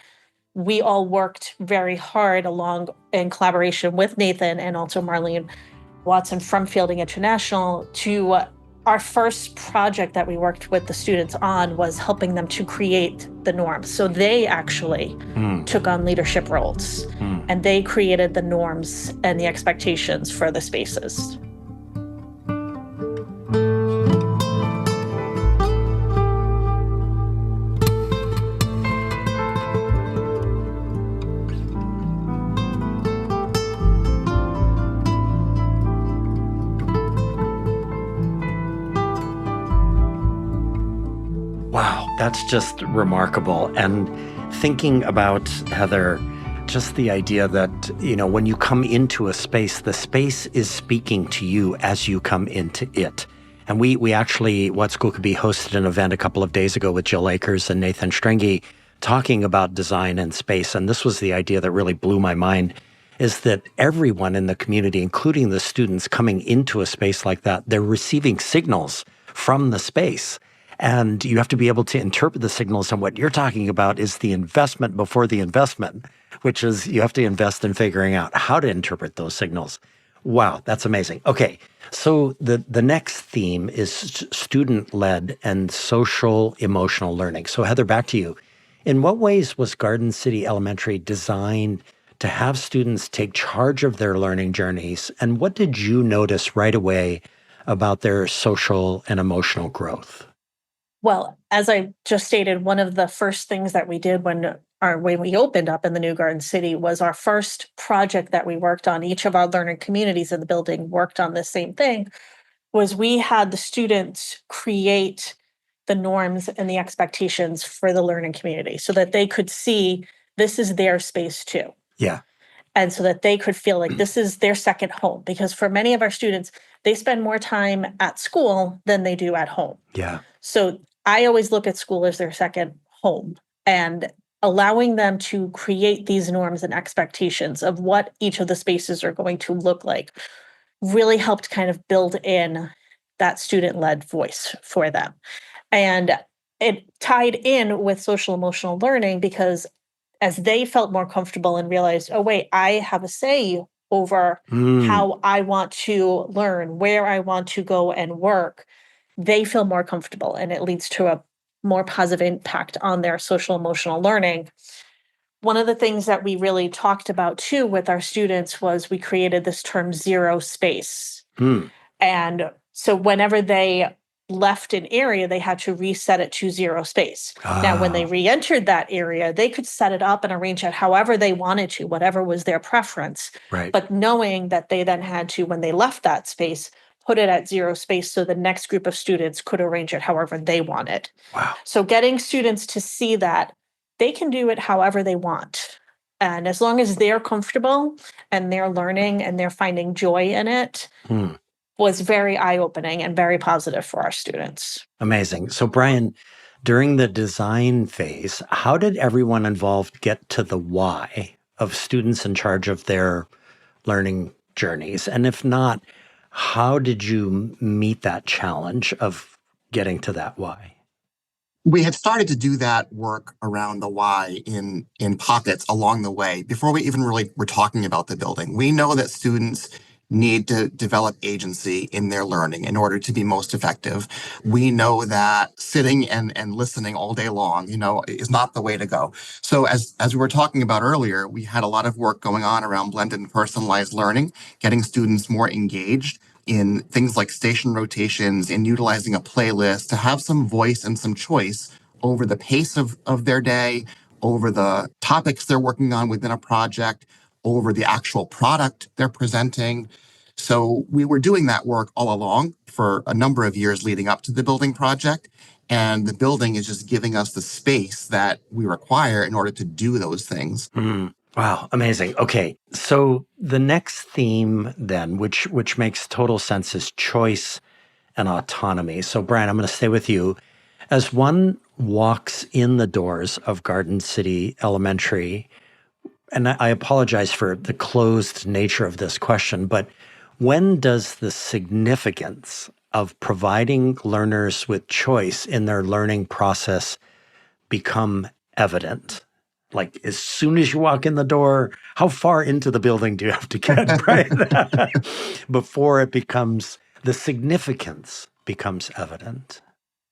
we all worked very hard along in collaboration with Nathan and also Marlene Watson from Fielding International to our first project that we worked with the students on was helping them to create the norms. So they actually took on leadership roles and they created the norms and the expectations for the spaces. Wow, that's just remarkable. And thinking about, Heather, just the idea that, when you come into a space, the space is speaking to you as you come into it. And we actually, What School Could Be, hosted an event a couple of days ago with Jill Akers and Nathan Stringy talking about design and space. And this was the idea that really blew my mind, is that everyone in the community, including the students coming into a space like that, they're receiving signals from the space. And you have to be able to interpret the signals. And what you're talking about is the investment before the investment, which is you have to invest in figuring out how to interpret those signals. Wow, that's amazing. Okay, so the next theme is student-led and social emotional learning. So Heather, back to you. In what ways was Garden City Elementary designed to have students take charge of their learning journeys? And what did you notice right away about their social and emotional growth? Well, as I just stated, one of the first things that we did when we opened up in the new Garden City was our first project that we worked on. Each of our learning communities in the building worked on the same thing. Was we had the students create the norms and the expectations for the learning community so that they could see this is their space too. Yeah. And so that they could feel like this is their second home. Because for many of our students, they spend more time at school than they do at home. Yeah. So I always look at school as their second home, and allowing them to create these norms and expectations of what each of the spaces are going to look like really helped kind of build in that student-led voice for them. And it tied in with social emotional learning because as they felt more comfortable and realized, oh, wait, I have a say over how I want to learn, where I want to go and work, they feel more comfortable and it leads to a more positive impact on their social emotional learning. One of the things that we really talked about too with our students was we created this term zero space. And so whenever they left an area, they had to reset it to zero space. Now, when they re-entered that area, they could set it up and arrange it however they wanted to, whatever was their preference. Right. But knowing that they then had to, when they left that space, put it at zero space so the next group of students could arrange it however they wanted. Wow. So getting students to see that they can do it however they want. And as long as they're comfortable and they're learning and they're finding joy in it, was very eye-opening and very positive for our students. Amazing. So, Bryan, during the design phase, how did everyone involved get to the why of students in charge of their learning journeys? And if not, how did you meet that challenge of getting to that why? We had started to do that work around the why in pockets along the way before we even really were talking about the building. We know that students need to develop agency in their learning in order to be most effective. We know that sitting and listening all day long, is not the way to go. So as we were talking about earlier, we had a lot of work going on around blended and personalized learning, getting students more engaged in things like station rotations, in utilizing a playlist to have some voice and some choice over the pace of their day, over the topics they're working on within a project, over the actual product they're presenting. So we were doing that work all along for a number of years leading up to the building project. And the building is just giving us the space that we require in order to do those things. Wow, amazing. Okay, so the next theme then, which makes total sense, is choice and autonomy. So Bryan, I'm going to stay with you. As one walks in the doors of Garden City Elementary, and I apologize for the closed nature of this question, but when does the significance of providing learners with choice in their learning process become evident? Like as soon as you walk in the door, how far into the building do you have to get, Bryan, before the significance becomes evident?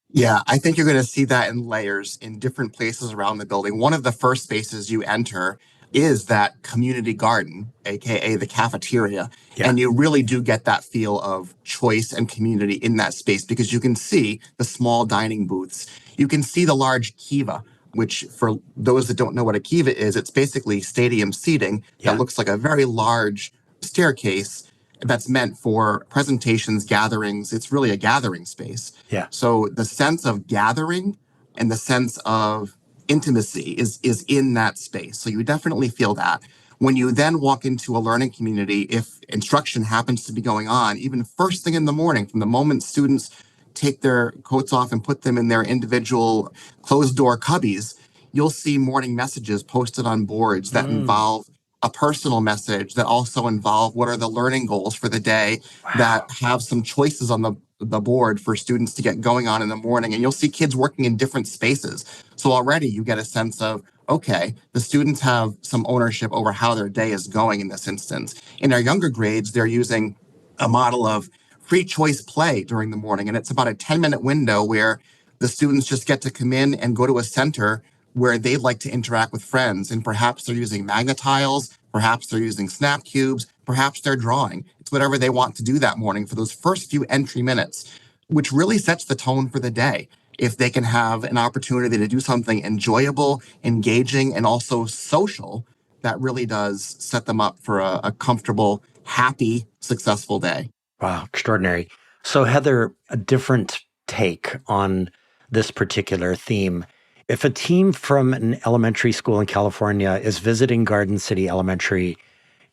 Yeah, I think you're going to see that in layers in different places around the building. One of the first spaces you enter is that community garden, aka the cafeteria. Yeah. And you really do get that feel of choice and community in that space because you can see the small dining booths. You can see the large kiva, which for those that don't know what a kiva is, it's basically stadium seating that looks like a very large staircase that's meant for presentations, gatherings. It's really a gathering space. Yeah. So the sense of gathering and the sense of intimacy is in that space. So you definitely feel that. When you then walk into a learning community, if instruction happens to be going on, even first thing in the morning, from the moment students take their coats off and put them in their individual closed door cubbies, you'll see morning messages posted on boards that involve a personal message, that also involve what are the learning goals for the day, that have some choices on the board for students to get going on in the morning. And you'll see kids working in different spaces. So already you get a sense of, okay, the students have some ownership over how their day is going in this instance. In our younger grades, they're using a model of free choice play during the morning. And it's about a 10-minute window where the students just get to come in and go to a center where they'd like to interact with friends. And perhaps they're using magnet tiles, Perhaps they're using snap cubes. Perhaps they're drawing. It's whatever they want to do that morning for those first few entry minutes, which really sets the tone for the day. If they can have an opportunity to do something enjoyable, engaging, and also social, that really does set them up for a comfortable, happy, successful day. Wow, extraordinary. So, Heather, a different take on this particular theme. If a team from an elementary school in California is visiting Garden City Elementary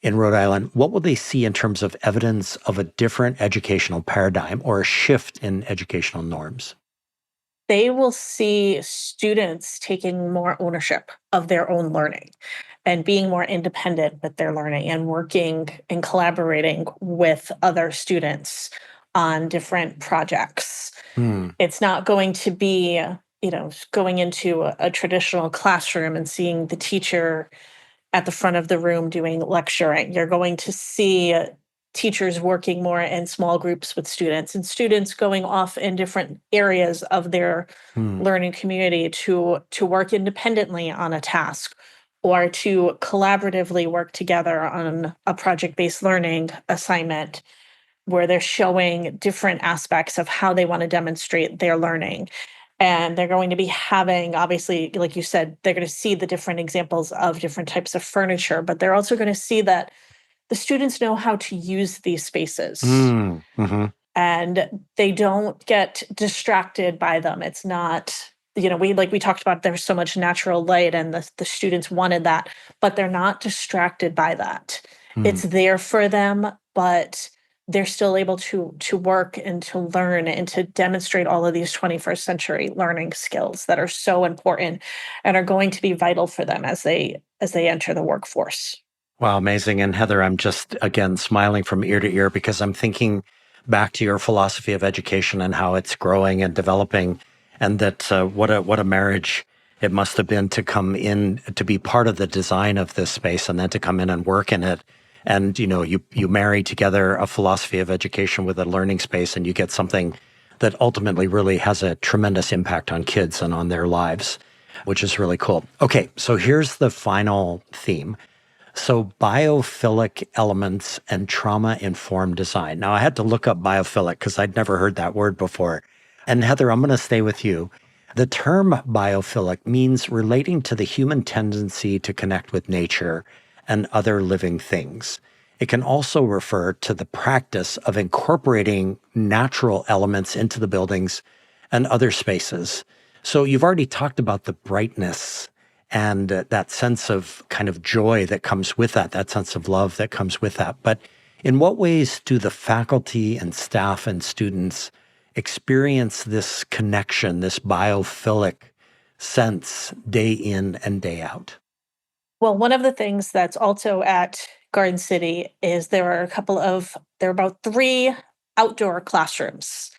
in Rhode Island, what will they see in terms of evidence of a different educational paradigm or a shift in educational norms? They will see students taking more ownership of their own learning and being more independent with their learning and working and collaborating with other students on different projects. Hmm. It's not going to be, going into a traditional classroom and seeing the teacher at the front of the room doing lecturing. You're going to see teachers working more in small groups with students and students going off in different areas of their learning community to work independently on a task or to collaboratively work together on a project-based learning assignment where they're showing different aspects of how they want to demonstrate their learning. And they're going to be having, obviously, like you said, they're going to see the different examples of different types of furniture, but they're also going to see that the students know how to use these spaces Mm-hmm. and they don't get distracted by them. It's not, we talked about there's so much natural light and the students wanted that, but they're not distracted by that. It's there for them, but they're still able to work and to learn and to demonstrate all of these 21st century learning skills that are so important and are going to be vital for them as they enter the workforce. Wow, amazing. And Heather, I'm just, again, smiling from ear to ear because I'm thinking back to your philosophy of education and how it's growing and developing, and that what a marriage it must have been to come in, to be part of the design of this space and then to come in and work in it. And, you marry together a philosophy of education with a learning space, and you get something that ultimately really has a tremendous impact on kids and on their lives, which is really cool. Okay, so here's the final theme. So biophilic elements and trauma-informed design. Now, I had to look up biophilic because I'd never heard that word before. And Heather, I'm going to stay with you. The term biophilic means relating to the human tendency to connect with nature and other living things. It can also refer to the practice of incorporating natural elements into the buildings and other spaces. So you've already talked about the brightness and that sense of kind of joy that comes with that sense of love that comes with that. But in what ways do the faculty and staff and students experience this connection, this biophilic sense day in and day out? Well, one of the things that's also at Garden City is there are about 3 outdoor classrooms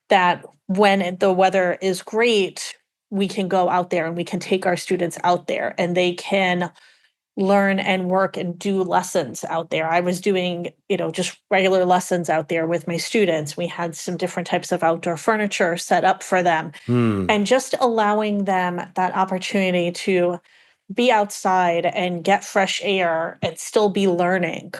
that when the weather is great, we can go out there and we can take our students out there and they can learn and work and do lessons out there. I was doing, just regular lessons out there with my students. We had some different types of outdoor furniture set up for them and just allowing them that opportunity to be outside and get fresh air and still be learning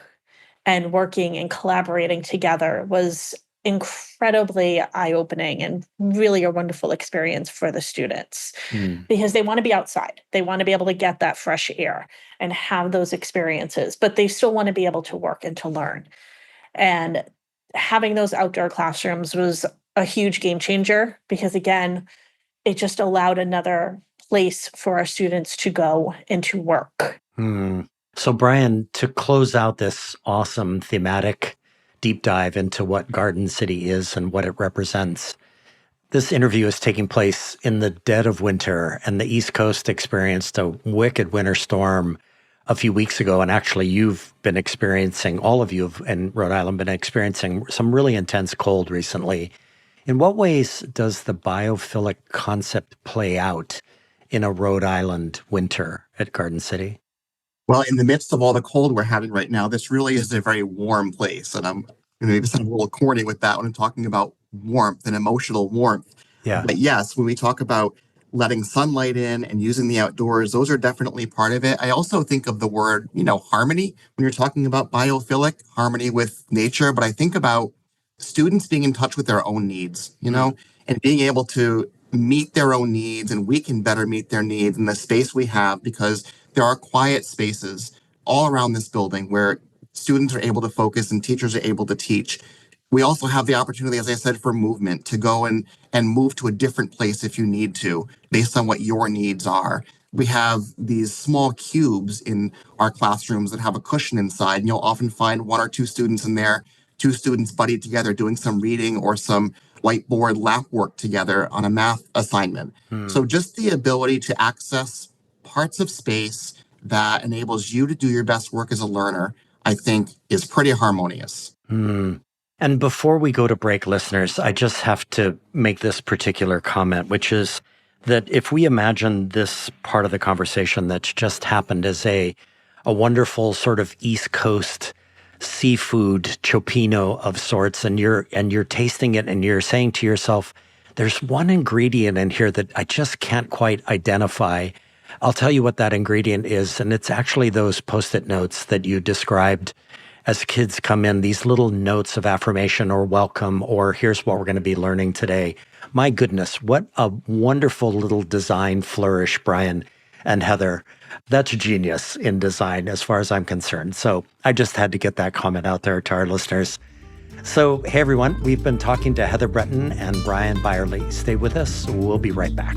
and working and collaborating together was incredibly eye-opening and really a wonderful experience for the students because they want to be outside. They want to be able to get that fresh air and have those experiences, but they still want to be able to work and to learn. And having those outdoor classrooms was a huge game changer because, again, it just allowed another place for our students to go and to work. So, Bryan, to close out this awesome thematic deep dive into what Garden City is and what it represents, this interview is taking place in the dead of winter, and the East Coast experienced a wicked winter storm a few weeks ago. And actually, you've been experiencing, all of you in Rhode Island, been experiencing some really intense cold recently. In what ways does the biophilic concept play out in a Rhode Island winter at Garden City? Well, in the midst of all the cold we're having right now, this really is a very warm place. And I'm going to maybe sound a little corny with that when I'm talking about warmth and emotional warmth. Yeah. But yes, when we talk about letting sunlight in and using the outdoors, those are definitely part of it. I also think of the word, harmony when you're talking about biophilic, harmony with nature. But I think about students being in touch with their own needs, and being able to meet their own needs, and we can better meet their needs in the space we have, because there are quiet spaces all around this building where students are able to focus and teachers are able to teach. We also have the opportunity, as I said, for movement to go and move to a different place if you need to, based on what your needs are. We have these small cubes in our classrooms that have a cushion inside, and you'll often find one or two students in there, two students buddied together doing some reading or some whiteboard lab work together on a math assignment. So just the ability to access parts of space that enables you to do your best work as a learner, I think, is pretty harmonious. And before we go to break, listeners, I just have to make this particular comment, which is that if we imagine this part of the conversation that's just happened as a wonderful sort of East Coast seafood cioppino of sorts, and you're tasting it and you're saying to yourself, there's one ingredient in here that I just can't quite identify. I'll tell you what that ingredient is, and it's actually those Post-it notes that you described as kids come in, these little notes of affirmation or welcome, or here's what we're going to be learning today. My goodness, what a wonderful little design flourish, Bryan and Heather. That's genius in design as far as I'm concerned. So I just had to get that comment out there to our listeners. So, hey everyone, we've been talking to Heather Breton and Bryan Byerlee. Stay with us. We'll be right back.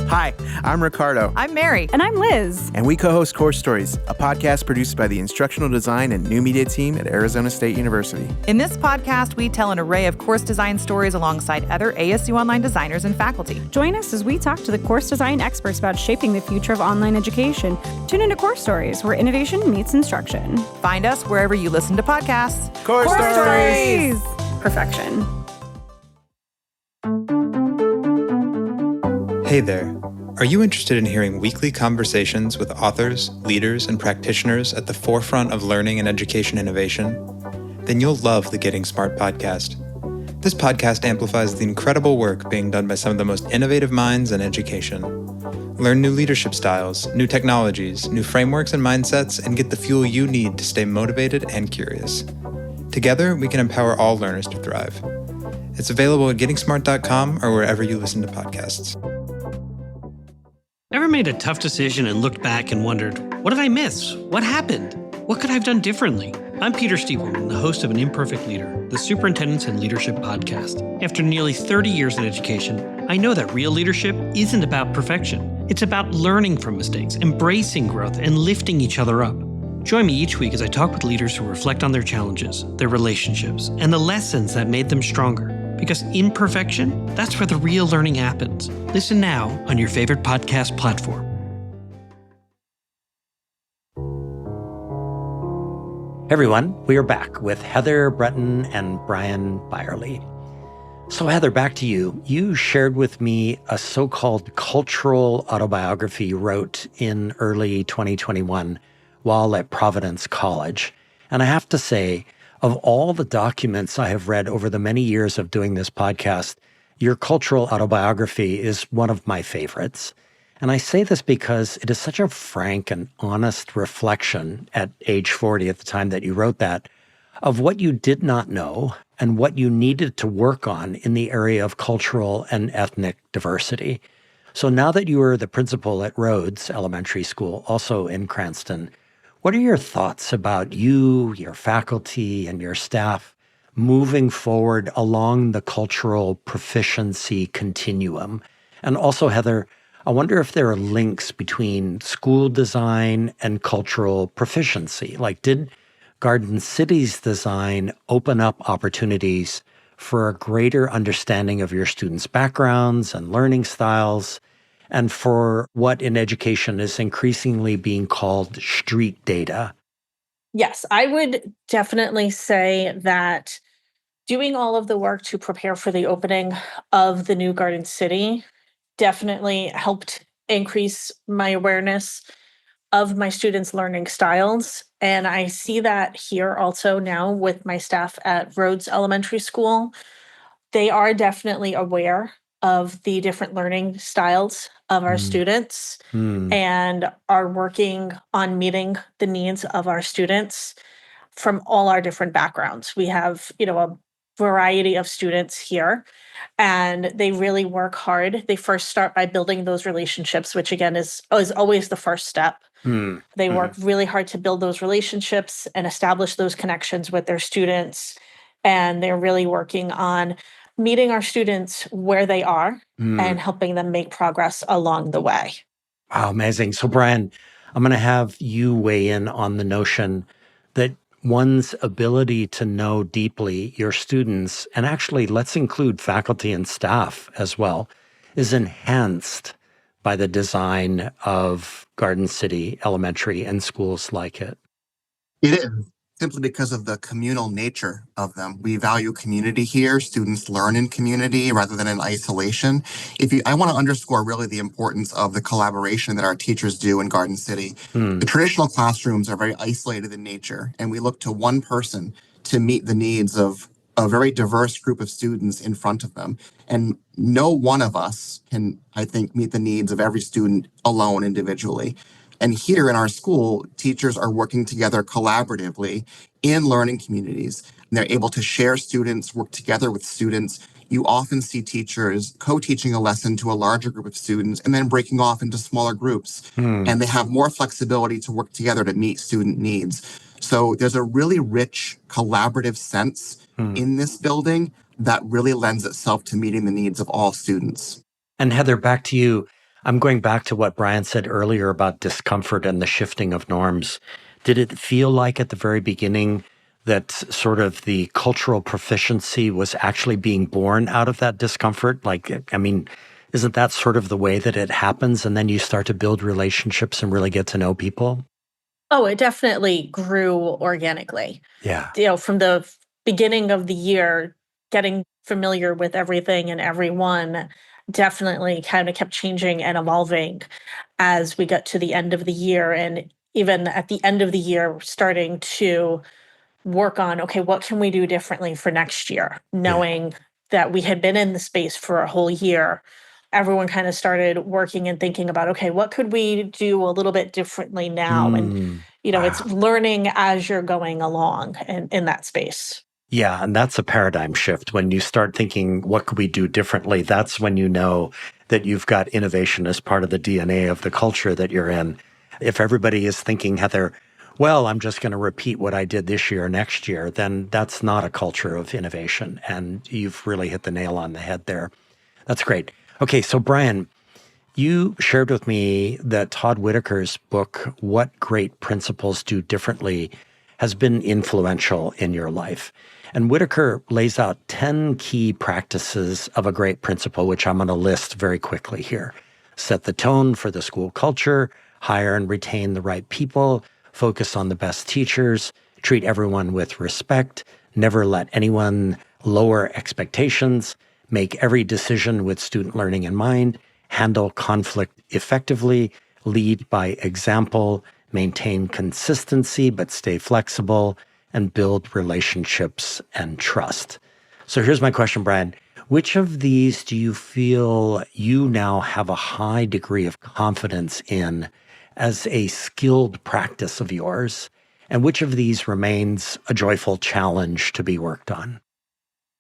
Hi, I'm Ricardo. I'm Mary. And I'm Liz. And we co-host Course Stories, a podcast produced by the Instructional Design and New Media team at Arizona State University. In this podcast, we tell an array of course design stories alongside other ASU online designers and faculty. Join us as we talk to the course design experts about shaping the future of online education. Tune into Course Stories, where innovation meets instruction. Find us wherever you listen to podcasts. Course Stories! Perfection. Hey there. Are you interested in hearing weekly conversations with authors, leaders, and practitioners at the forefront of learning and education innovation? Then you'll love the Getting Smart podcast. This podcast amplifies the incredible work being done by some of the most innovative minds in education. Learn new leadership styles, new technologies, new frameworks and mindsets, and get the fuel you need to stay motivated and curious. Together, we can empower all learners to thrive. It's available at gettingsmart.com or wherever you listen to podcasts. Ever made a tough decision and looked back and wondered, what did I miss? What happened? What could I have done differently? I'm Peter Stiebelman, the host of An Imperfect Leader, the Superintendents and Leadership podcast. After nearly 30 years in education, I know that real leadership isn't about perfection. It's about learning from mistakes, embracing growth, and lifting each other up. Join me each week as I talk with leaders who reflect on their challenges, their relationships, and the lessons that made them stronger. Because imperfection, that's where the real learning happens. Listen now on your favorite podcast platform. Hey everyone, we are back with Heather Breton and Bryan Byerlee. So Heather, back to you. You shared with me a so-called cultural autobiography you wrote in early 2021 while at Providence College. And I have to say, of all the documents I have read over the many years of doing this podcast, your cultural autobiography is one of my favorites. And I say this because it is such a frank and honest reflection at age 40, at the time that you wrote that, of what you did not know and what you needed to work on in the area of cultural and ethnic diversity. So now that you are the principal at Rhodes Elementary School, also in Cranston, what are your thoughts about you, your faculty, and your staff moving forward along the cultural proficiency continuum? And also, Heather, I wonder if there are links between school design and cultural proficiency. Like, did Garden City's design open up opportunities for a greater understanding of your students' backgrounds and learning styles, and for what in education is increasingly being called street data? Yes, I would definitely say that doing all of the work to prepare for the opening of the new Garden City definitely helped increase my awareness of my students' learning styles. And I see that here also now with my staff at Rhodes Elementary School. They are definitely aware of the different learning styles of our students and are working on meeting the needs of our students from all our different backgrounds. We have, a variety of students here, and they really work hard. They first start by building those relationships, which again is always the first step. They work really hard to build those relationships and establish those connections with their students. And they're really working on meeting our students where they are and helping them make progress along the way. Wow, amazing. So, Bryan, I'm going to have you weigh in on the notion that one's ability to know deeply your students, and actually let's include faculty and staff as well, is enhanced by the design of Garden City Elementary and schools like it. It is, simply because of the communal nature of them. We value community here. Students learn in community rather than in isolation. I want to underscore really the importance of the collaboration that our teachers do in Garden City. The traditional classrooms are very isolated in nature, and we look to one person to meet the needs of a very diverse group of students in front of them. And no one of us can, I think, meet the needs of every student alone individually. And here in our school, teachers are working together collaboratively in learning communities. And they're able to share students, work together with students. You often see teachers co-teaching a lesson to a larger group of students and then breaking off into smaller groups. And they have more flexibility to work together to meet student needs. So there's a really rich collaborative sense in this building that really lends itself to meeting the needs of all students. And Heather, back to you. I'm going back to what Bryan said earlier about discomfort and the shifting of norms. Did it feel like at the very beginning that sort of the cultural proficiency was actually being born out of that discomfort? Isn't that sort of the way that it happens? And then you start to build relationships and really get to know people? Oh, it definitely grew organically. Yeah. From the beginning of the year, getting familiar with everything and everyone definitely kind of kept changing and evolving as we got to the end of the year. And even at the end of the year, starting to work on, okay, what can we do differently for next year? Knowing that we had been in the space for a whole year, everyone kind of started working and thinking about, okay, what could we do a little bit differently now? And, it's learning as you're going along in that space. Yeah, and that's a paradigm shift. When you start thinking, what could we do differently? That's when you know that you've got innovation as part of the DNA of the culture that you're in. If everybody is thinking, Heather, well, I'm just going to repeat what I did this year or next year, then that's not a culture of innovation. And you've really hit the nail on the head there. That's great. Okay, so Bryan, you shared with me that Todd Whitaker's book, What Great Principals Do Differently, has been influential in your life. And Whitaker lays out 10 key practices of a great principal, which I'm going to list very quickly here. Set the tone for the school culture, hire and retain the right people, focus on the best teachers, treat everyone with respect, never let anyone lower expectations, make every decision with student learning in mind, handle conflict effectively, lead by example, maintain consistency but stay flexible, and build relationships and trust. So here's my question, Bryan. Which of these do you feel you now have a high degree of confidence in as a skilled practice of yours? And which of these remains a joyful challenge to be worked on?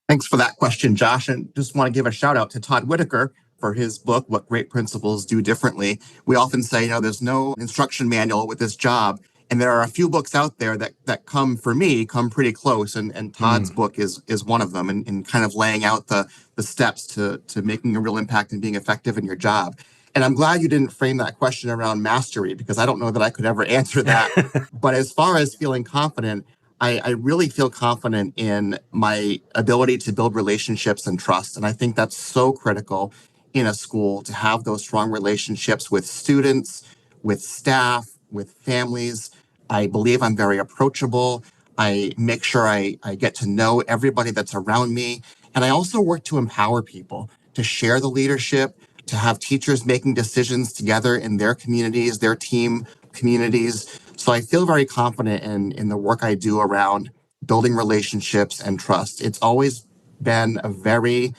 Thanks for that question, Josh. And just want to give a shout out to Todd Whitaker for his book, What Great Principals Do Differently. We often say, there's no instruction manual with this job. And there are a few books out there that come pretty close. And Todd's book is one of them in kind of laying out the steps to making a real impact and being effective in your job. And I'm glad you didn't frame that question around mastery, because I don't know that I could ever answer that. But as far as feeling confident, I really feel confident in my ability to build relationships and trust. And I think that's so critical in a school, to have those strong relationships with students, with staff, with families. I believe I'm very approachable. I make sure I get to know everybody that's around me. And I also work to empower people, to share the leadership, to have teachers making decisions together in their communities, their team communities. So I feel very confident in the work I do around building relationships and trust. It's always been a very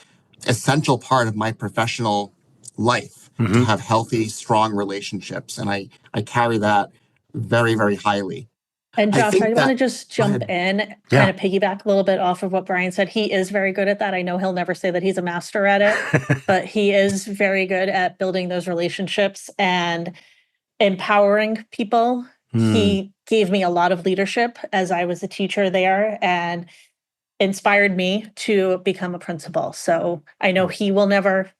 essential part of my professional life to have healthy, strong relationships. And I carry that very, very highly. And I Josh, think I want to that, just go jump ahead. in, Yeah. kind of piggyback a little bit off of what Bryan said. He is very good at that. I know he'll never say that he's a master at it, but he is very good at building those relationships and empowering people. He gave me a lot of leadership as I was a teacher there and inspired me to become a principal. So I know he will never,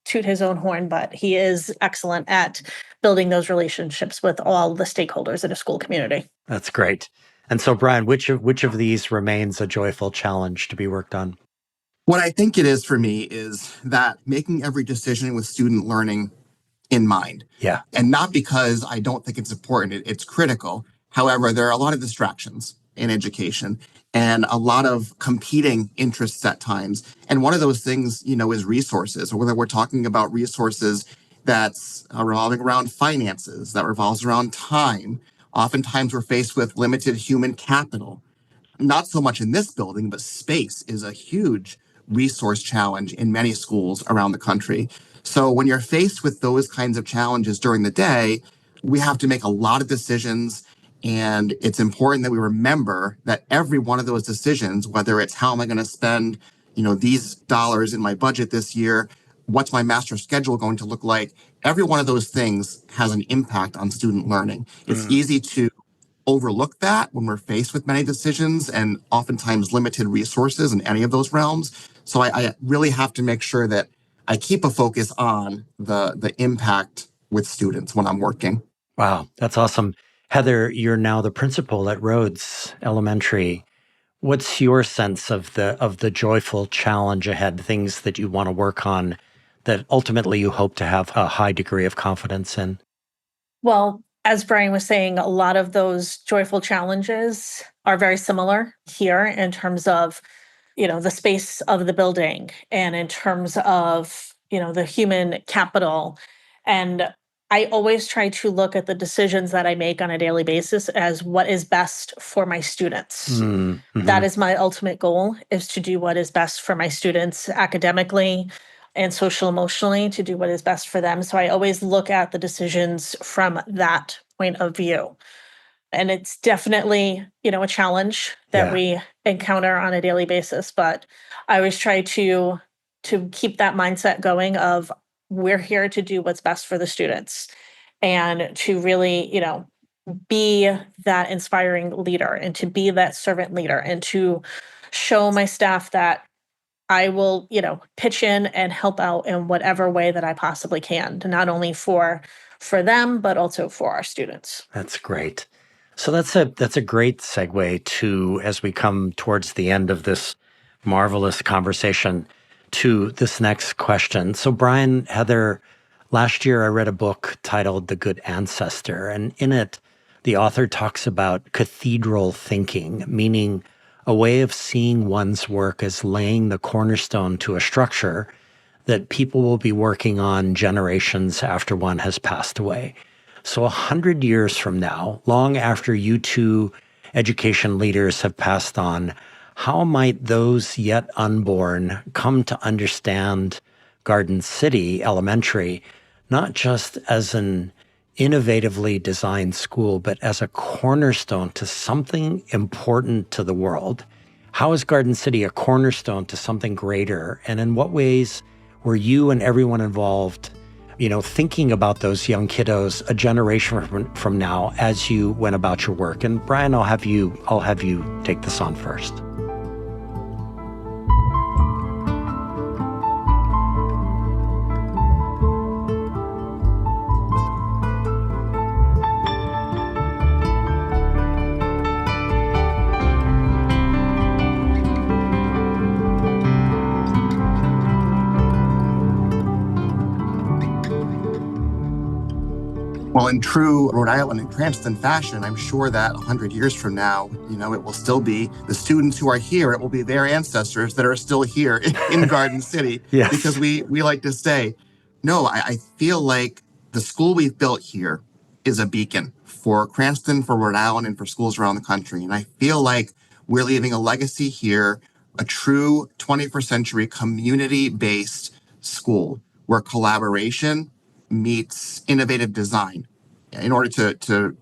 toot his own horn, but he is excellent at building those relationships with all the stakeholders in a school community. That's great. And so, Bryan, which of these remains a joyful challenge to be worked on? What I think it is for me is that making every decision with student learning in mind. Yeah. And not because I don't think it's important, it's critical. However, there are a lot of distractions in education and a lot of competing interests at times. And one of those things, is resources, or whether we're talking about resources that's revolving around finances, that revolves around time. Oftentimes we're faced with limited human capital. Not so much in this building, but space is a huge resource challenge in many schools around the country. So when you're faced with those kinds of challenges during the day, we have to make a lot of decisions. And it's important that we remember that every one of those decisions, whether it's how am I going to spend, these dollars in my budget this year, what's my master schedule going to look like, every one of those things has an impact on student learning. It's easy to overlook that when we're faced with many decisions and oftentimes limited resources in any of those realms. So I really have to make sure that I keep a focus on the impact with students when I'm working. Wow, that's awesome. Heather, you're now the principal at Rhodes Elementary. What's your sense of the joyful challenge ahead, things that you want to work on that ultimately you hope to have a high degree of confidence in? Well, as Bryan was saying, a lot of those joyful challenges are very similar here in terms of, the space of the building and in terms of, the human capital. And I always try to look at the decisions that I make on a daily basis as what is best for my students. That is my ultimate goal, is to do what is best for my students academically and social emotionally, to do what is best for them. So I always look at the decisions from that point of view. And it's definitely, a challenge that we encounter on a daily basis. But I always try to keep that mindset going of we're here to do what's best for the students and to really, be that inspiring leader and to be that servant leader and to show my staff that I will, pitch in and help out in whatever way that I possibly can, not only for them, but also for our students. That's great. So that's a great segue to, as we come towards the end of this marvelous conversation, to this next question. So Bryan, Heather, last year I read a book titled The Good Ancestor, and in it, the author talks about cathedral thinking, meaning a way of seeing one's work as laying the cornerstone to a structure that people will be working on generations after one has passed away. So 100 years from now, long after you two education leaders have passed on, how might those yet unborn come to understand Garden City Elementary, not just as an innovatively designed school, but as a cornerstone to something important to the world? How is Garden City a cornerstone to something greater? And in what ways were you and everyone involved, thinking about those young kiddos a generation from now as you went about your work? And Bryan, I'll have you take this on first. Well, in true Rhode Island and Cranston fashion, I'm sure that 100 years from now, it will still be the students who are here. It will be their ancestors that are still here in Garden City. Yes. Because we like to say, no, I feel like the school we've built here is a beacon for Cranston, for Rhode Island, and for schools around the country. And I feel like we're leaving a legacy here, a true 21st century community-based school where collaboration meets innovative design in order to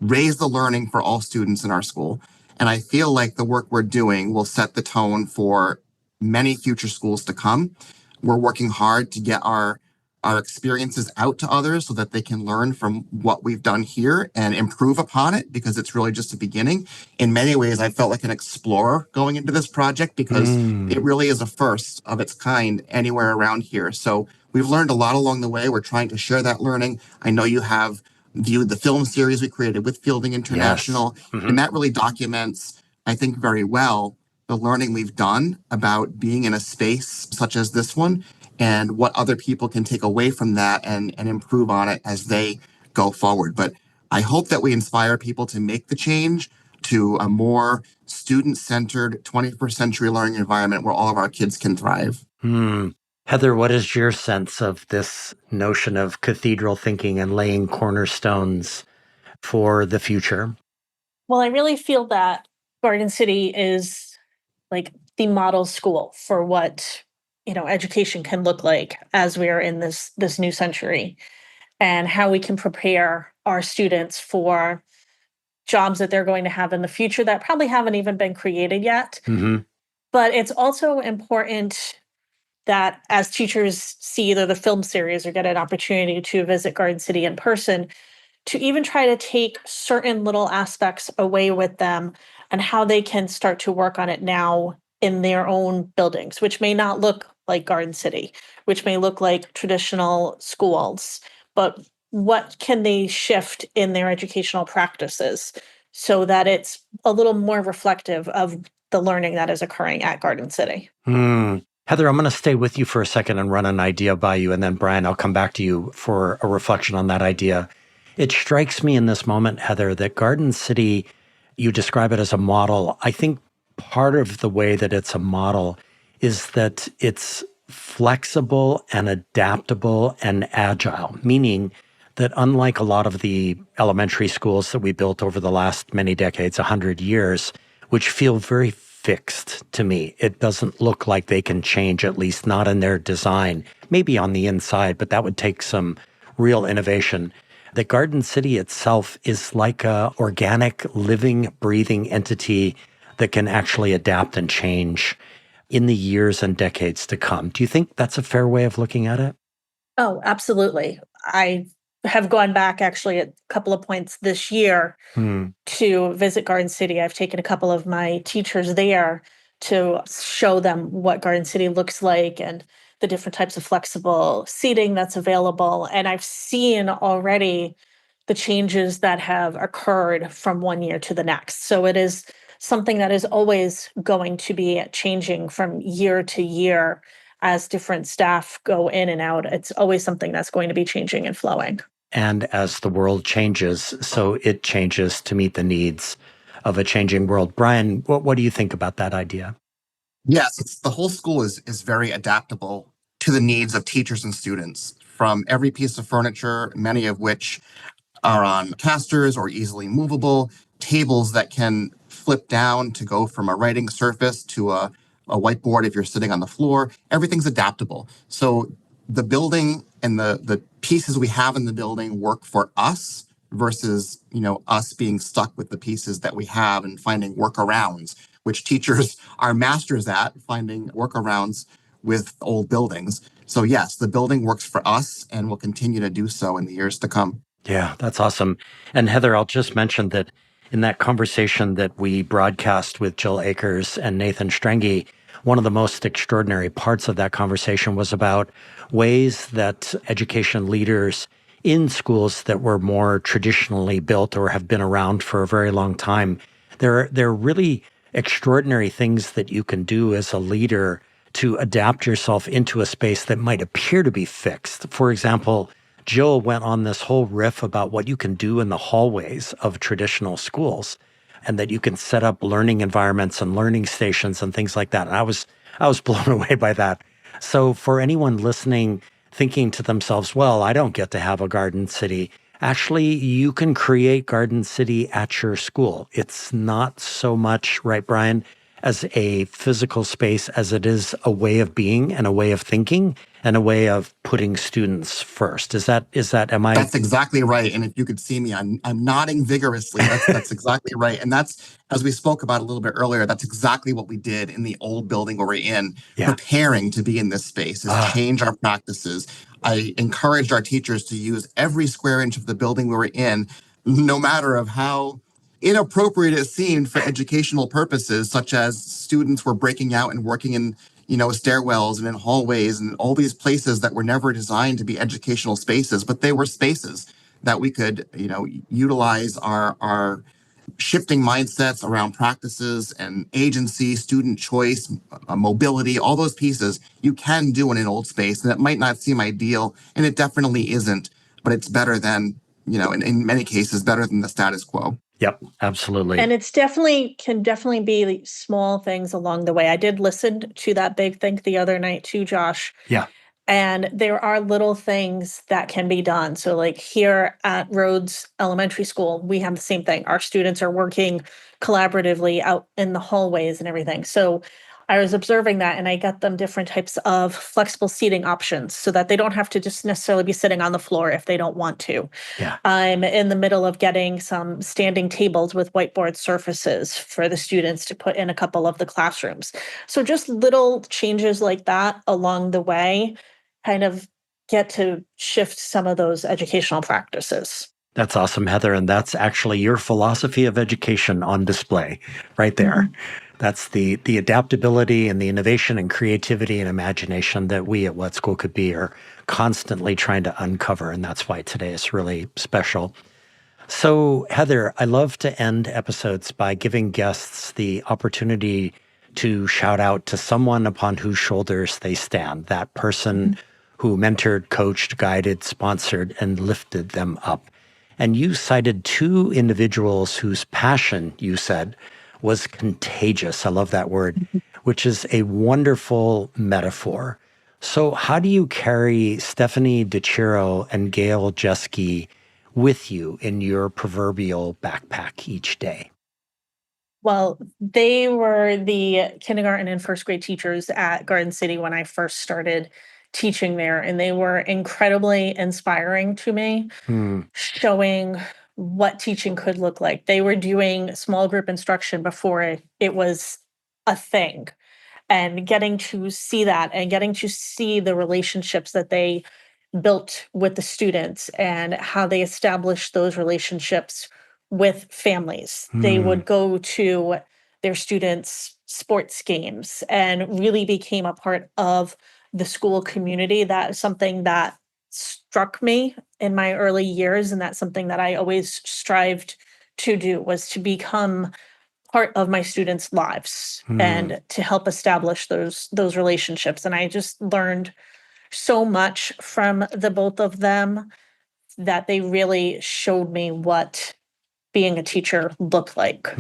raise the learning for all students in our school. And I feel like the work we're doing will set the tone for many future schools to come. We're working hard to get our experiences out to others so that they can learn from what we've done here and improve upon it, because it's really just a beginning. In many ways, I felt like an explorer going into this project because it really is a first of its kind anywhere around here. So we've learned a lot along the way. We're trying to share that learning. I know you have viewed the film series we created with Fielding International, and that really documents, I think, very well the learning we've done about being in a space such as this one and what other people can take away from that and improve on it as they go forward. But I hope that we inspire people to make the change to a more student-centered 21st century learning environment where all of our kids can thrive. Heather, what is your sense of this notion of cathedral thinking and laying cornerstones for the future? Well, I really feel that Garden City is like the model school for what, education can look like as we are in this new century, and how we can prepare our students for jobs that they're going to have in the future that probably haven't even been created yet. But it's also important that as teachers see either the film series or get an opportunity to visit Garden City in person, to even try to take certain little aspects away with them and how they can start to work on it now in their own buildings, which may not look like Garden City, which may look like traditional schools, but what can they shift in their educational practices so that it's a little more reflective of the learning that is occurring at Garden City? Heather, I'm going to stay with you for a second and run an idea by you. And then, Bryan, I'll come back to you for a reflection on that idea. It strikes me in this moment, Heather, that Garden City, you describe it as a model. I think part of the way that it's a model is that it's flexible and adaptable and agile, meaning that unlike a lot of the elementary schools that we built over the last many decades, 100 years, which feel very fixed to me. It doesn't look like they can change, at least not in their design, maybe on the inside, but that would take some real innovation. The Garden City itself is like a organic, living, breathing entity that can actually adapt and change in the years and decades to come. Do you think that's a fair way of looking at it? Oh, absolutely. I have gone back actually at a couple of points this year to visit Garden City. I've taken a couple of my teachers there to show them what Garden City looks like and the different types of flexible seating that's available. And I've seen already the changes that have occurred from one year to the next. So it is something that is always going to be changing from year to year as different staff go in and out. It's always something that's going to be changing and flowing. And as the world changes, so it changes to meet the needs of a changing world. Bryan, what do you think about that idea? Yes, the whole school is very adaptable to the needs of teachers and students. From every piece of furniture, many of which are on casters or easily movable, tables that can flip down to go from a writing surface to a whiteboard if you're sitting on the floor. Everything's adaptable. So the building and the pieces we have in the building work for us versus, us being stuck with the pieces that we have and finding workarounds, which teachers are masters at, finding workarounds with old buildings. So yes, the building works for us and will continue to do so in the years to come. Yeah, that's awesome. And Heather, I'll just mention that in that conversation that we broadcast with Jill Akers and Nathan Strenge, one of the most extraordinary parts of that conversation was about ways that education leaders in schools that were more traditionally built or have been around for a very long time, there are really extraordinary things that you can do as a leader to adapt yourself into a space that might appear to be fixed. For example, Jill went on this whole riff about what you can do in the hallways of traditional schools, and that you can set up learning environments and learning stations and things like that. And I was blown away by that. So for anyone listening, thinking to themselves, well, I don't get to have a Garden City, actually you can create Garden City at your school. It's not so much, right, Bryan, as a physical space as it is a way of being and a way of thinking and a way of putting students first. Am I? That's exactly right. And if you could see me, I'm nodding vigorously. That's exactly right. And that's, as we spoke about a little bit earlier, that's exactly what we did in the old building where we're in, preparing to be in this space, is change our practices. I encouraged our teachers to use every square inch of the building we were in, no matter of how inappropriate it seemed for educational purposes, such as students were breaking out and working in stairwells and in hallways and all these places that were never designed to be educational spaces, but they were spaces that we could, utilize our shifting mindsets around practices and agency, student choice, mobility, all those pieces you can do in an old space. And it might not seem ideal, and it definitely isn't, but it's better than, in many cases, better than the status quo. Yep, absolutely. And it's can definitely be small things along the way. I did listen to that big think the other night too, Josh. Yeah. And there are little things that can be done. So like here at Rhodes Elementary School, we have the same thing. Our students are working collaboratively out in the hallways and everything. So I was observing that, and I got them different types of flexible seating options so that they don't have to just necessarily be sitting on the floor if they don't want to. Yeah. I'm in the middle of getting some standing tables with whiteboard surfaces for the students to put in a couple of the classrooms. So just little changes like that along the way kind of get to shift some of those educational practices. That's awesome, Heather. And that's actually your philosophy of education on display right there. Mm-hmm. That's the adaptability and the innovation and creativity and imagination that we at What School Could Be are constantly trying to uncover. And that's why today is really special. So, Heather, I love to end episodes by giving guests the opportunity to shout out to someone upon whose shoulders they stand, that person who mentored, coached, guided, sponsored, and lifted them up. And you cited two individuals whose passion, you said, was contagious. I love that word, which is a wonderful metaphor. So how do you carry Stephanie DeChiro and Gail Jeske with you in your proverbial backpack each day? Well, they were the kindergarten and first grade teachers at Garden City when I first started teaching there, and they were incredibly inspiring to me, showing what teaching could look like. They were doing small group instruction before it was a thing, and getting to see that and getting to see the relationships that they built with the students and how they established those relationships with families. They would go to their students' sports games and really became a part of the school community. That is something that struck me in my early years, and that's something that I always strived to do, was to become part of my students' lives and to help establish those relationships. And I just learned so much from the both of them that they really showed me what being a teacher looked like.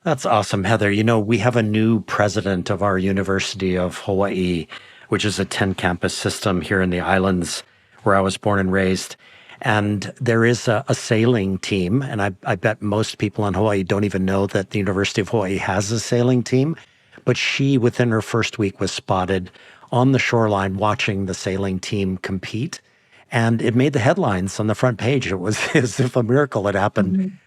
That's awesome, Heather. We have a new president of our University of Hawaii, which is a 10-campus system here in the islands where I was born and raised. And there is a sailing team, and I bet most people in Hawaii don't even know that the University of Hawaii has a sailing team. But she, within her first week, was spotted on the shoreline watching the sailing team compete. And it made the headlines on the front page. It was as if a miracle had happened,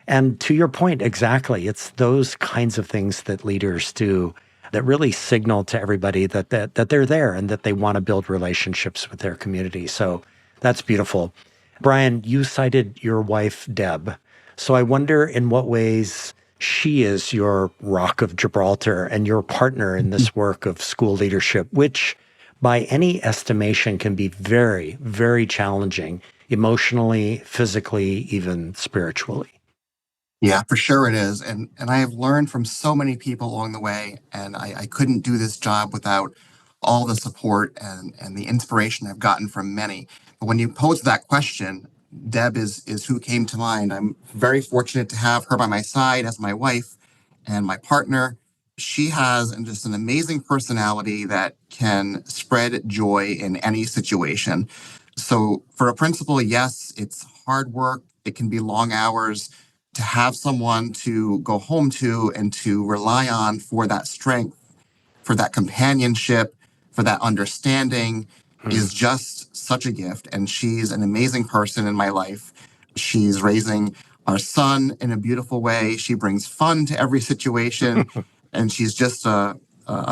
And to your point, exactly, it's those kinds of things that leaders do that really signal to everybody that they're there and that they want to build relationships with their community. So that's beautiful. Bryan, you cited your wife, Deb. So I wonder in what ways she is your rock of Gibraltar and your partner in this work of school leadership, which by any estimation can be very, very challenging emotionally, physically, even spiritually. Yeah, for sure it is. And I have learned from so many people along the way, and I couldn't do this job without all the support and the inspiration I've gotten from many. But when you pose that question, Deb is who came to mind. I'm very fortunate to have her by my side as my wife and my partner. She has just an amazing personality that can spread joy in any situation. So for a principal, yes, it's hard work. It can be long hours. To have someone to go home to and to rely on for that strength, for that companionship, for that understanding is just such a gift. And she's an amazing person in my life. She's raising our son in a beautiful way. She brings fun to every situation. And she's just a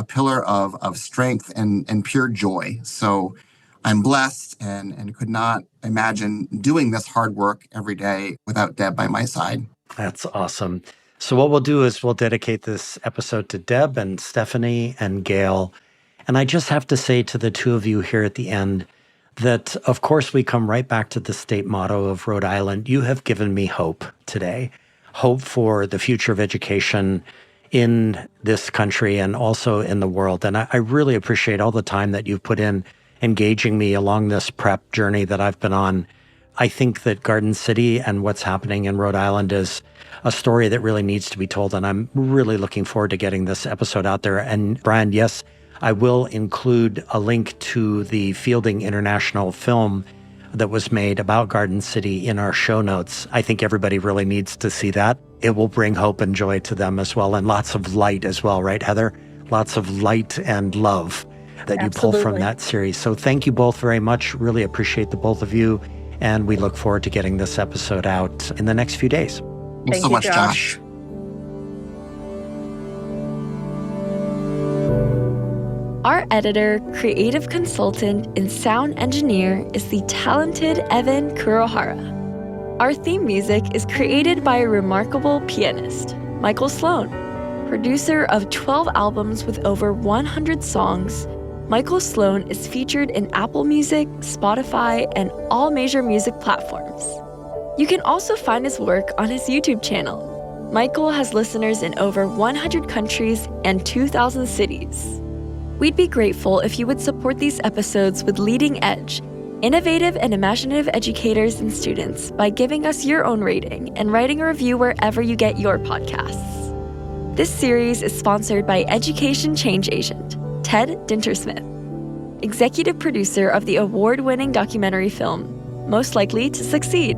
pillar of strength and pure joy. So I'm blessed and could not imagine doing this hard work every day without Deb by my side. That's awesome. So what we'll do is we'll dedicate this episode to Deb and Stephanie and Gail. And I just have to say to the two of you here at the end that, of course, we come right back to the state motto of Rhode Island. You have given me hope today, hope for the future of education in this country and also in the world. And I really appreciate all the time that you've put in engaging me along this prep journey that I've been on. I think that Garden City and what's happening in Rhode Island is a story that really needs to be told. And I'm really looking forward to getting this episode out there. And Bryan, yes, I will include a link to the Fielding International film that was made about Garden City in our show notes. I think everybody really needs to see that. It will bring hope and joy to them as well, and lots of light as well, right, Heather? Lots of light and love that you pull from that series. So thank you both very much. Really appreciate the both of you. And we look forward to getting this episode out in the next few days. Thanks so much, Josh. Our editor, creative consultant, and sound engineer is the talented Evan Kurohara. Our theme music is created by a remarkable pianist, Michael Sloan. Producer of 12 albums with over 100 songs, Michael Sloan is featured in Apple Music, Spotify, and all major music platforms. You can also find his work on his YouTube channel. Michael has listeners in over 100 countries and 2,000 cities. We'd be grateful if you would support these episodes with leading edge, innovative and imaginative educators and students by giving us your own rating and writing a review wherever you get your podcasts. This series is sponsored by Education Change Agent, Ted Dintersmith, executive producer of the award-winning documentary film, Most Likely to Succeed,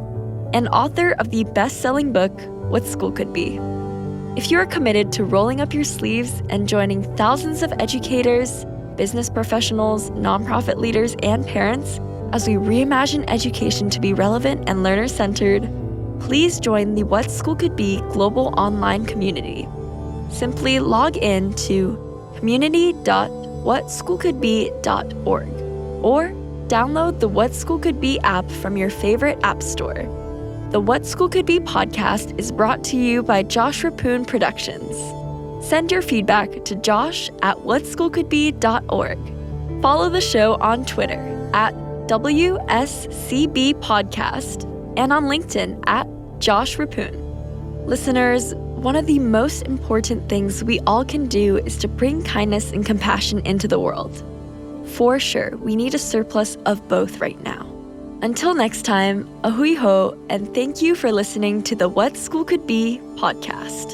and author of the best-selling book, What School Could Be. If you are committed to rolling up your sleeves and joining thousands of educators, business professionals, nonprofit leaders, and parents as we reimagine education to be relevant and learner-centered, please join the What School Could Be global online community. Simply log in to community.whatschoolcouldbe.org or download the What School Could Be app from your favorite app store. The What School Could Be podcast is brought to you by Josh Rapoon Productions. Send your feedback to josh@whatschoolcouldbe.org. Follow the show on Twitter @WSCB Podcast and on LinkedIn @Josh Rapoon. Listeners, one of the most important things we all can do is to bring kindness and compassion into the world. For sure, we need a surplus of both right now. Until next time, ahui ho, and thank you for listening to the What School Could Be podcast.